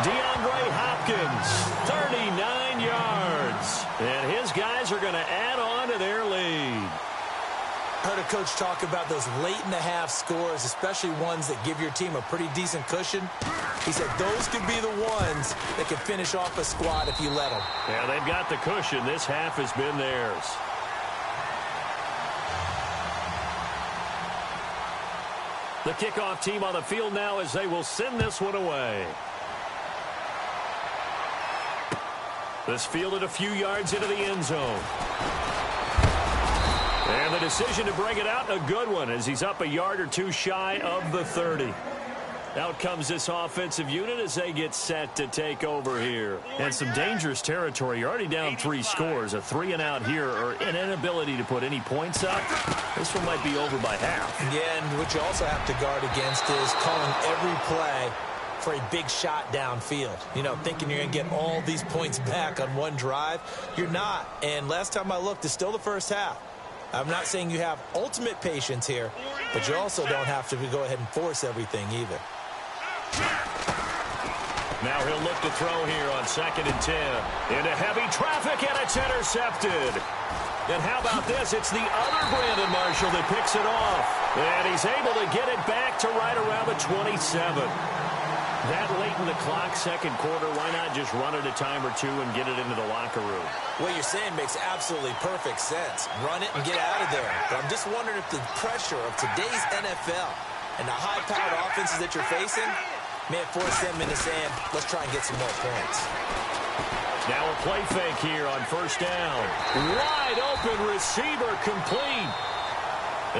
DeAndre Hopkins, 39 yards. And his guys are going to add on to their lead.
Heard a coach talk about those late-in-the-half scores, especially ones that give your team a pretty decent cushion. He said those could be the ones that could finish off a squad if you let them.
Yeah, they've got the cushion. This half has been theirs. The kickoff team on the field now as they will send this one away. This fielded a few yards into the end zone. And the decision to bring it out, a good one, as he's up a yard or two shy of the 30. Out comes this offensive unit as they get set to take over here. And some dangerous territory. You're already down 3 scores. A 3-and-out here, or an inability to put any points up. This one might be over by half.
Yeah, and what you also have to guard against is calling every play for a big shot downfield. You know, thinking you're going to get all these points back on one drive. You're not. And last time I looked, it's still the first half. I'm not saying you have ultimate patience here, but you also don't have to go ahead and force everything either.
Now he'll look to throw here on 2nd and 10. Into heavy traffic, and it's intercepted. And how about this? It's the other Brandon Marshall that picks it off. And he's able to get it back to right around the 27. That late in the clock, second quarter, why not just run it a time or two and get it into the locker room?
What you're saying makes absolutely perfect sense. Run it and get out of there. But I'm just wondering if the pressure of today's NFL and the high-powered offenses that you're facing may have forced them into saying, let's try and get some more points.
Now a play fake here on first down. Wide open receiver, complete.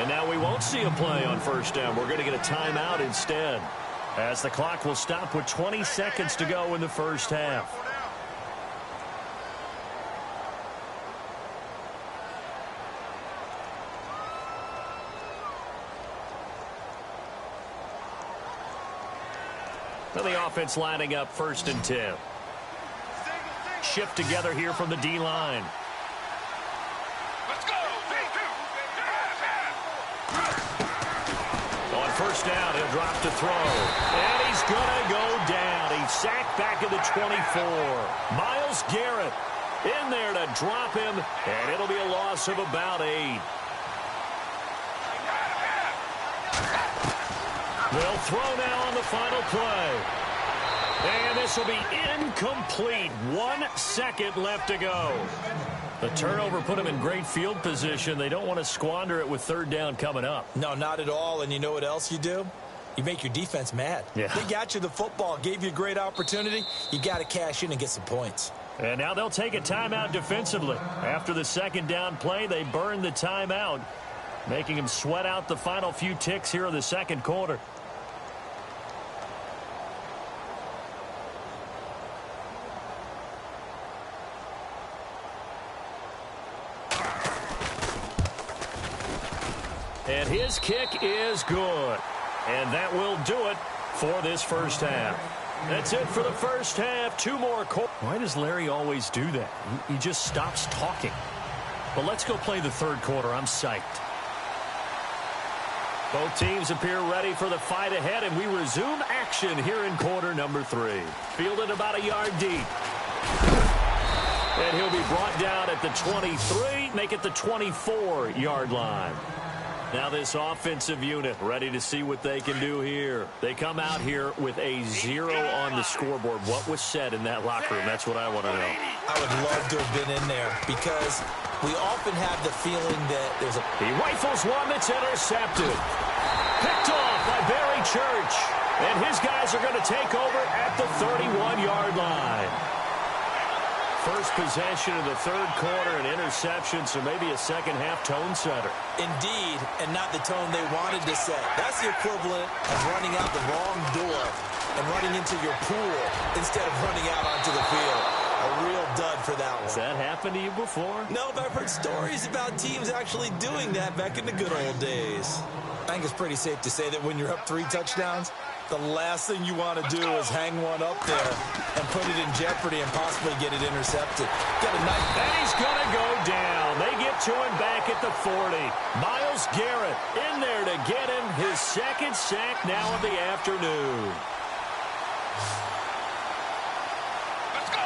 And now we won't see a play on first down. We're going to get a timeout instead, as the clock will stop with 20 seconds to go in the first half. Now the offense lining up 1st and 10. Shift together here from the D-line.
Let's go.
On first down, he'll drop to throw. And he's going to go down. He sacked back at the 24. Myles Garrett in there to drop him, and it'll be a loss of about 8. They'll throw now on the final play. And this will be incomplete. 1 second left to go. The turnover put them in great field position. They don't want to squander it with 3rd down coming up.
No, not at all. And you know what else you do? You make your defense mad.
Yeah.
They got you the football, gave you a great opportunity. You got to cash in and get some points.
And now they'll take a timeout defensively. After the 2nd down play, they burn the timeout, making them sweat out the final few ticks here in the 2nd quarter. And his kick is good. And that will do it for this first half. That's it for the first half. 2 more quarters. Why does Larry always do that? He just stops talking. But let's go play the 3rd quarter. I'm psyched. Both teams appear ready for the fight ahead, and we resume action here in quarter number 3. Fielded about a yard deep. And he'll be brought down at the 23, make it the 24-yard line. Now this offensive unit ready to see what they can do here. They come out here with a 0 on the scoreboard. What was said in that locker room? That's what I want to know.
I would love to have been in there because we often have the feeling that there's a...
He rifles one that's intercepted. Picked off by Barry Church. And his guys are going to take over at the 31-yard line. First possession of the 3rd quarter, an interception, so maybe a second-half tone setter.
Indeed, and not the tone they wanted to set. That's the equivalent of running out the wrong door and running into your pool instead of running out onto the field. A real dud for that one.
Has that happened to you before?
No, but I've heard stories about teams actually doing that back in the good old days. I think it's pretty safe to say that when you're up 3 touchdowns, the last thing you want to do is hang one up there and put it in jeopardy and possibly get it intercepted. Got a knife.
And he's going to go down. They get to him back at the 40. Myles Garrett in there to get him his 2nd sack now of the afternoon.
Let's go.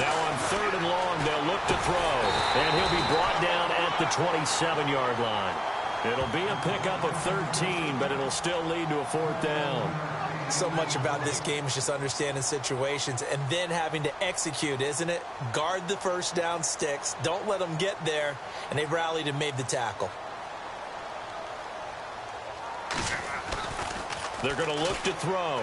Now on 3rd and long, they'll look to throw. And he'll be brought down at the 27-yard line. It'll be a pickup of 13, but it'll still lead to a 4th down.
So much about this game is just understanding situations and then having to execute, isn't it? Guard the first down sticks. Don't let them get there. And they rallied and made the tackle.
They're going to look to throw.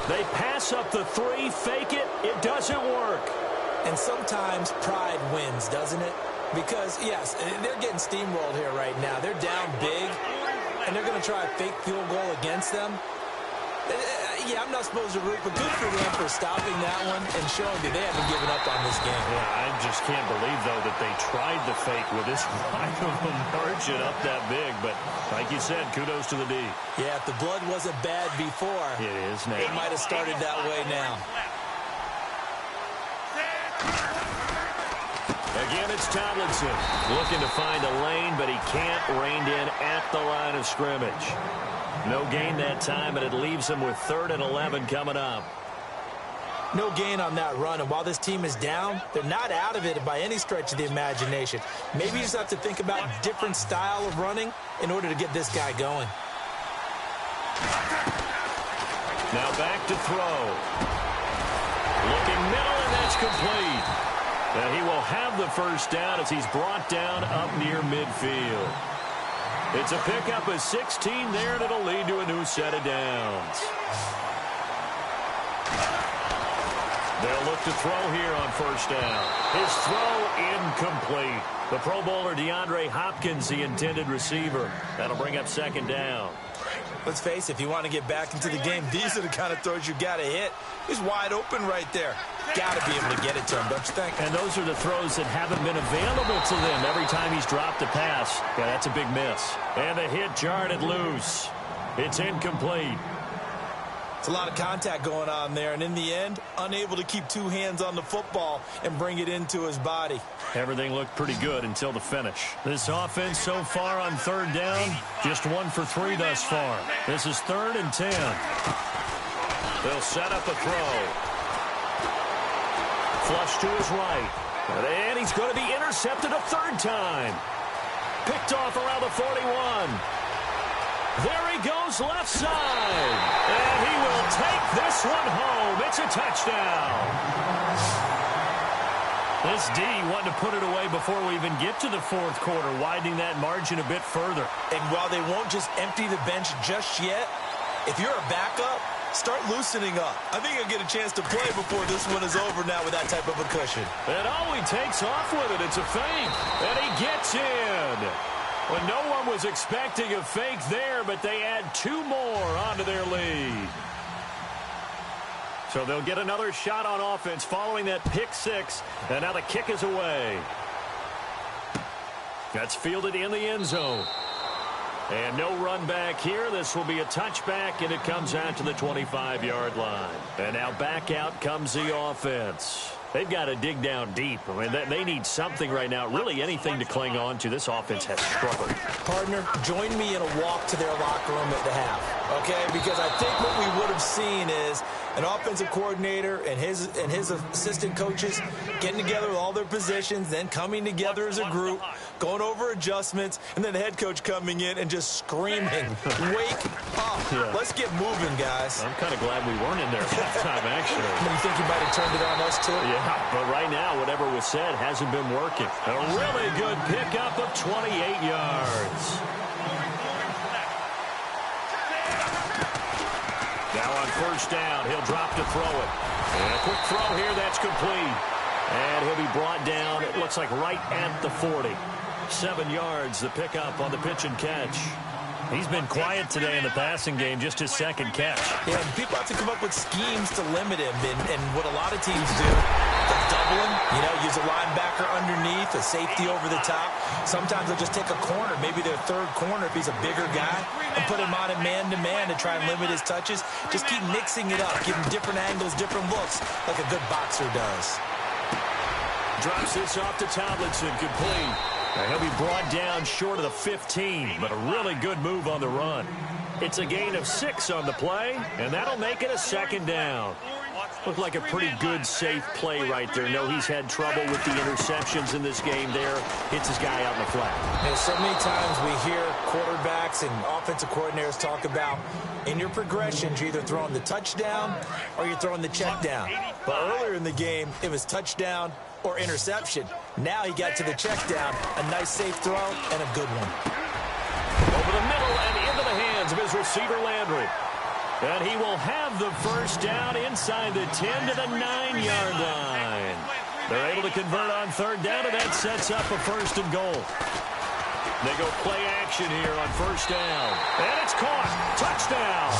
They pass up the 3, fake it. It doesn't work.
And sometimes pride wins, doesn't it? Because, yes, they're getting steamrolled here right now. They're down big, and they're going to try a fake field goal against them. Yeah, I'm not supposed to root, but good for them for stopping that one and showing that they haven't given up on this game.
Yeah, I just can't believe, though, that they tried the fake with this wide of a margin up that big. But like you said, kudos to the D.
Yeah, if the blood wasn't bad before,
it is now.
It might have started that way now.
Again, it's Tomlinson looking to find a lane, but he can't rein in at the line of scrimmage. No gain that time, and it leaves him with 3rd and 11 coming up.
No gain on that run, and while this team is down, they're not out of it by any stretch of the imagination. Maybe you just have to think about a different style of running in order to get this guy going.
Now back to throw. Looking middle, and that's complete. And he will have the first down as he's brought down up near midfield. It's a pickup of 16 there, and it'll lead to a new set of downs. They'll look to throw here on first down. His throw incomplete. The Pro Bowler DeAndre Hopkins, the intended receiver. That'll bring up 2nd down.
Let's face it, if you want to get back into the game, these are the kind of throws you got to hit. He's wide open right there. Got to be able to get it to him, don't you think?
And those are the throws that haven't been available to them every time he's dropped a pass. Yeah, that's a big miss. And the hit jarred it loose. It's incomplete.
It's A lot of contact going on there, and in the end, unable to keep two hands on the football and bring it into his body.
Everything looked pretty good until the finish. This offense so far on third down, just 1 for 3 thus far. This is 3rd and 10. They'll set up a throw. Flush to his right. And he's going to be intercepted a 3rd time. Picked off around the 41. There he goes left side. And he will take this one home. It's a touchdown. This D wanted to put it away before we even get to the 4th quarter, widening that margin a bit further.
And while they won't just empty the bench just yet, if you're a backup, start loosening up. I think he'll get a chance to play before this one is over now with that type of a cushion.
And he takes off with it. It's a fake. And he gets in. Well, no one was expecting a fake there, but they add 2 more onto their lead. So they'll get another shot on offense following that pick 6. And now the kick is away. That's fielded in the end zone. And no run back here. This will be a touchback, and it comes out to the 25-yard line. And now back out comes the offense. They've got to dig down deep. I mean, they need something right now, really anything to cling on to. This offense has struggled.
Partner, join me in a walk to their locker room at the half, okay? Because I think what we would have seen is an offensive coordinator and his assistant coaches getting together with all their positions, then coming together as a group, going over adjustments, and then the head coach coming in and just screaming, wake up. Yeah. Let's get moving, guys.
I'm kind of glad we weren't in there at that time, actually.
You think you might have turned it on us, too?
Yeah, but right now, whatever was said hasn't been working. A really good pickup of 28 yards. Now on 1st down, he'll drop to throw it. And a quick throw here, that's complete. And he'll be brought down, it looks like right at the 40. 7 yards, the pickup on the pitch and catch. He's been quiet today in the passing game, just his 2nd catch.
Yeah, people have to come up with schemes to limit him, and what a lot of teams do, they'll double him, use a linebacker underneath, a safety over the top. Sometimes they'll just take a corner, maybe their 3rd corner if he's a bigger guy, and put him on it man-to-man to try and limit his touches. Just keep mixing it up, give him different angles, different looks, like a good boxer does.
Drops this off to Tomlinson, complete. And he'll be brought down short of the 15, but a really good move on the run. It's a gain of 6 on the play, and that'll make it a 2nd down. Looked like a pretty good, safe play right there. No, he's had trouble with the interceptions in this game there. Hits his guy out in the flat.
And so many times we hear quarterbacks and offensive coordinators talk about in your progressions, you're either throwing the touchdown or you're throwing the check down. But earlier in the game, it was touchdown or interception. Now he got to the check down. A nice safe throw and a good one.
Over the middle and into the hands of his receiver, Landry. And he will have the 1st down inside the 10 to the 9-yard line. They're able to convert on 3rd down, and that sets up a 1st and goal. They go play action here on 1st down. And it's caught. Touchdown.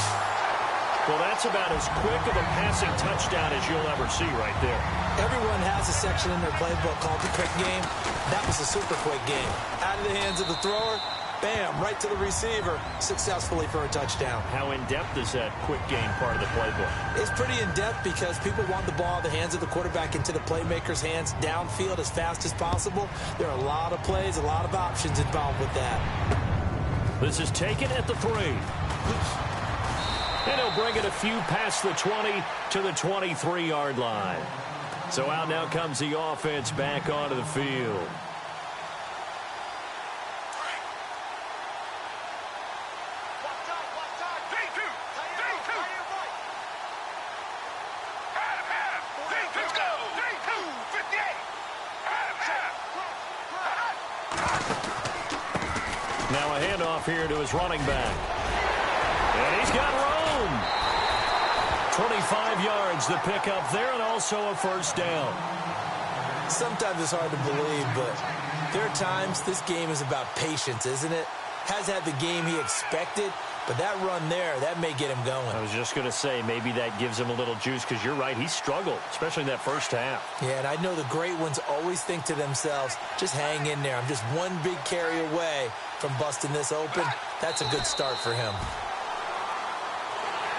Well, that's about as quick of a passing touchdown as you'll ever see right there.
Everyone has a section in their playbook called the quick game. That was a super quick game. Out of the hands of the thrower, bam, right to the receiver, successfully for a touchdown.
How in-depth is that quick game part of the playbook?
It's pretty in-depth because people want the ball in the hands of the quarterback into the playmaker's hands downfield as fast as possible. There are a lot of plays, a lot of options involved with that.
This is taken at the 3. And he'll bring it a few past the 20 to the 23-yard line. So out now comes the offense back onto the field. Now a handoff here to his running back. And he's got room. 25 yards the pickup there, and also a 1st down.
Sometimes it's hard to believe, but there are times this game is about patience, isn't it? Has had the game he expected, but that run there, that may get him going.
I was just going to say, maybe that gives him a little juice, because you're right, he struggled, especially in that 1st half.
Yeah, and I know the great ones always think to themselves, just hang in there. I'm just one big carry away from busting this open. That's a good start for him.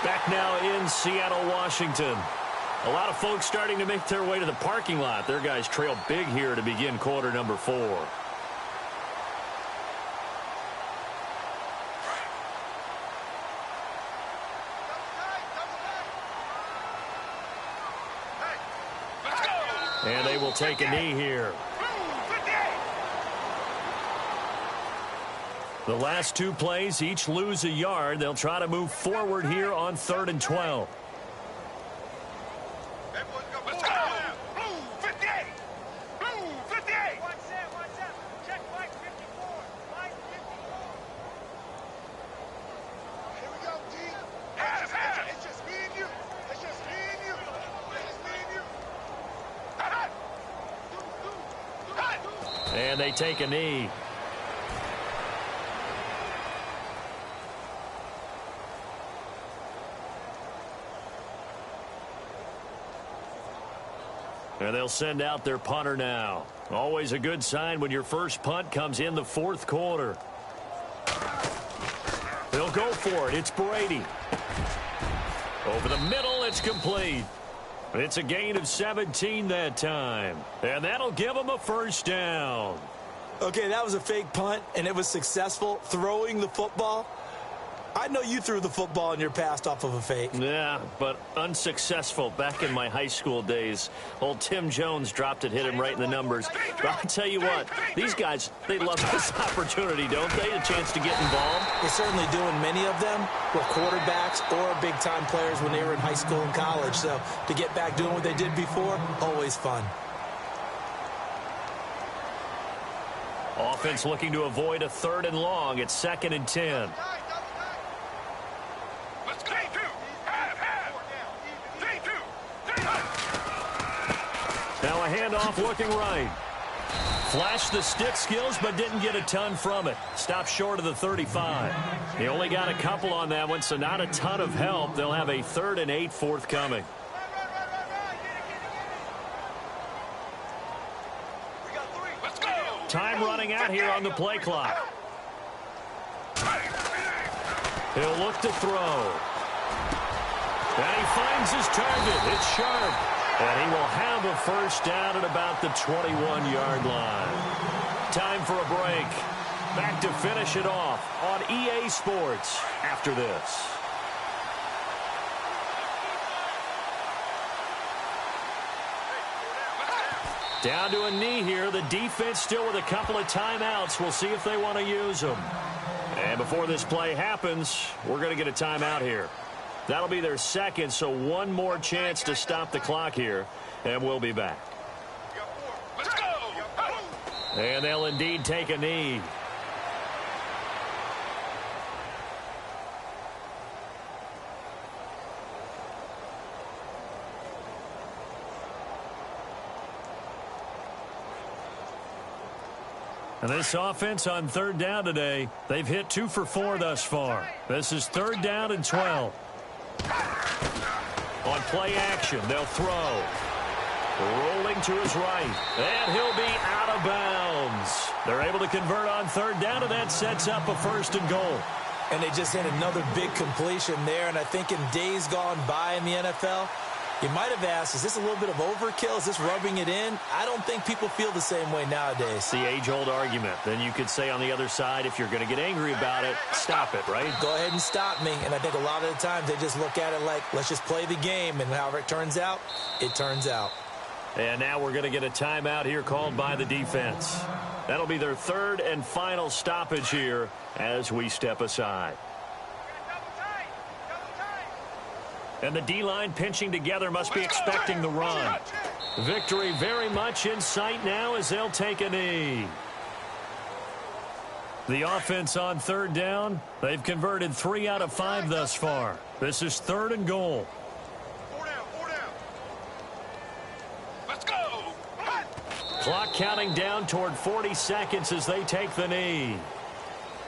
Back now in Seattle, Washington. A lot of folks starting to make their way to the parking lot. Their guys trail big here to begin quarter number 4. And they will take a knee here. The last 2 plays each lose a yard. They'll try to move forward here on 3rd and 12.
Let's go. Blue 58. Blue 58.
Watch that. Check Mike 54. Mike 54.
Here we go, D. It's just me and you. It's just me and you.
And they take a knee. And they'll send out their punter now. Always a good sign when your first punt comes in the 4th quarter. They'll go for it. It's Brady. Over the middle, it's complete. It's a gain of 17 that time. And that'll give them a first down.
Okay, that was a fake punt, and it was successful throwing the football. I know you threw the football and you're passed off of a fake.
Yeah, but unsuccessful back in my high school days. Old Tim Jones dropped it, hit him right in the numbers. But I'll tell you what, these guys, they love this opportunity, don't they? A chance to get involved.
They certainly do, and many of them were quarterbacks or big-time players when they were in high school and college. So to get back doing what they did before, always fun.
Offense looking to avoid a 3rd and long. It's 2nd and 10. Now a handoff looking right. Flashed the stick skills, but didn't get a ton from it. Stopped short of the 35. He only got a couple on that one, so not a ton of help. They'll have a 3rd and 8 forthcoming. Time running out here on the play clock. He'll look to throw. And he finds his target. It's sharp. And he will have a first down at about the 21-yard line. Time for a break. Back to finish it off on EA Sports after this. Down to a knee here. The defense still with a couple of timeouts. We'll see if they want to use them. And before this play happens, we're going to get a timeout here. That'll be their 2nd, so one more chance to stop the clock here, and we'll be back.
Let's go.
And they'll indeed take a knee. And this offense on 3rd down today, they've hit 2 for 4 thus far. This is 3rd down and 12. On play action, they'll throw. Rolling to his right. And he'll be out of bounds. They're able to convert on 3rd down, and that sets up a 1st and goal.
And they just had another big completion there. And I think in days gone by in the NFL, you might have asked, is this a little bit of overkill? Is this rubbing it in? I don't think people feel the same way nowadays.
The age-old argument. Then you could say on the other side, if you're going to get angry about it, stop it, right?
Go ahead and stop me. And I think a lot of the times they just look at it like, let's just play the game. And however it turns out, it turns out.
And now we're going to get a timeout here called by the defense. That'll be their 3rd and final stoppage here as we step aside. And the D-line pinching together must be expecting the run. Victory very much in sight now as they'll take a knee. The offense on 3rd down, they've converted 3 out of 5 thus far. This is 3rd and goal.
4 down. Let's go.
Clock counting down toward 40 seconds as they take the knee.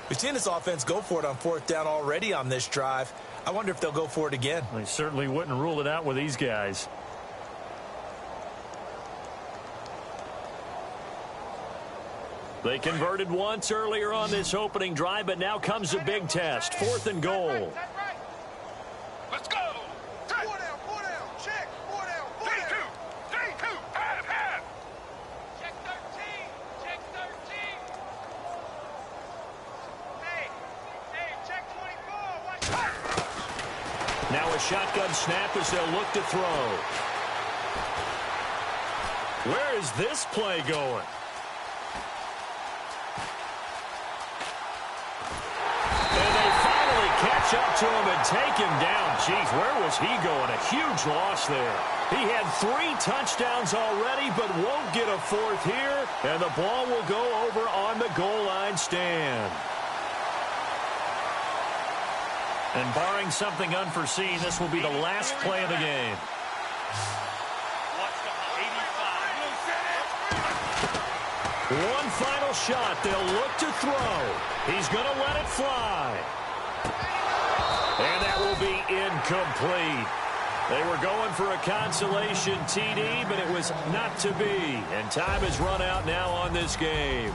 We've seen this offense go for it on 4th down already on this drive. I wonder if they'll go for it again.
They certainly wouldn't rule it out with these guys. They converted once earlier on this opening drive, but now comes a big test. 4th and goal.
Let's
Now a shotgun snap as they'll look to throw. Where is this play going? And they finally catch up to him and take him down. Jeez, where was he going? A huge loss there. He had 3 touchdowns already, but won't get a 4th here. And the ball will go over on the goal line stand. And barring something unforeseen, this will be the last play of the game. One final shot. They'll look to throw. He's going to let it fly. And that will be incomplete. They were going for a consolation TD, but it was not to be. And time has run out now on this game.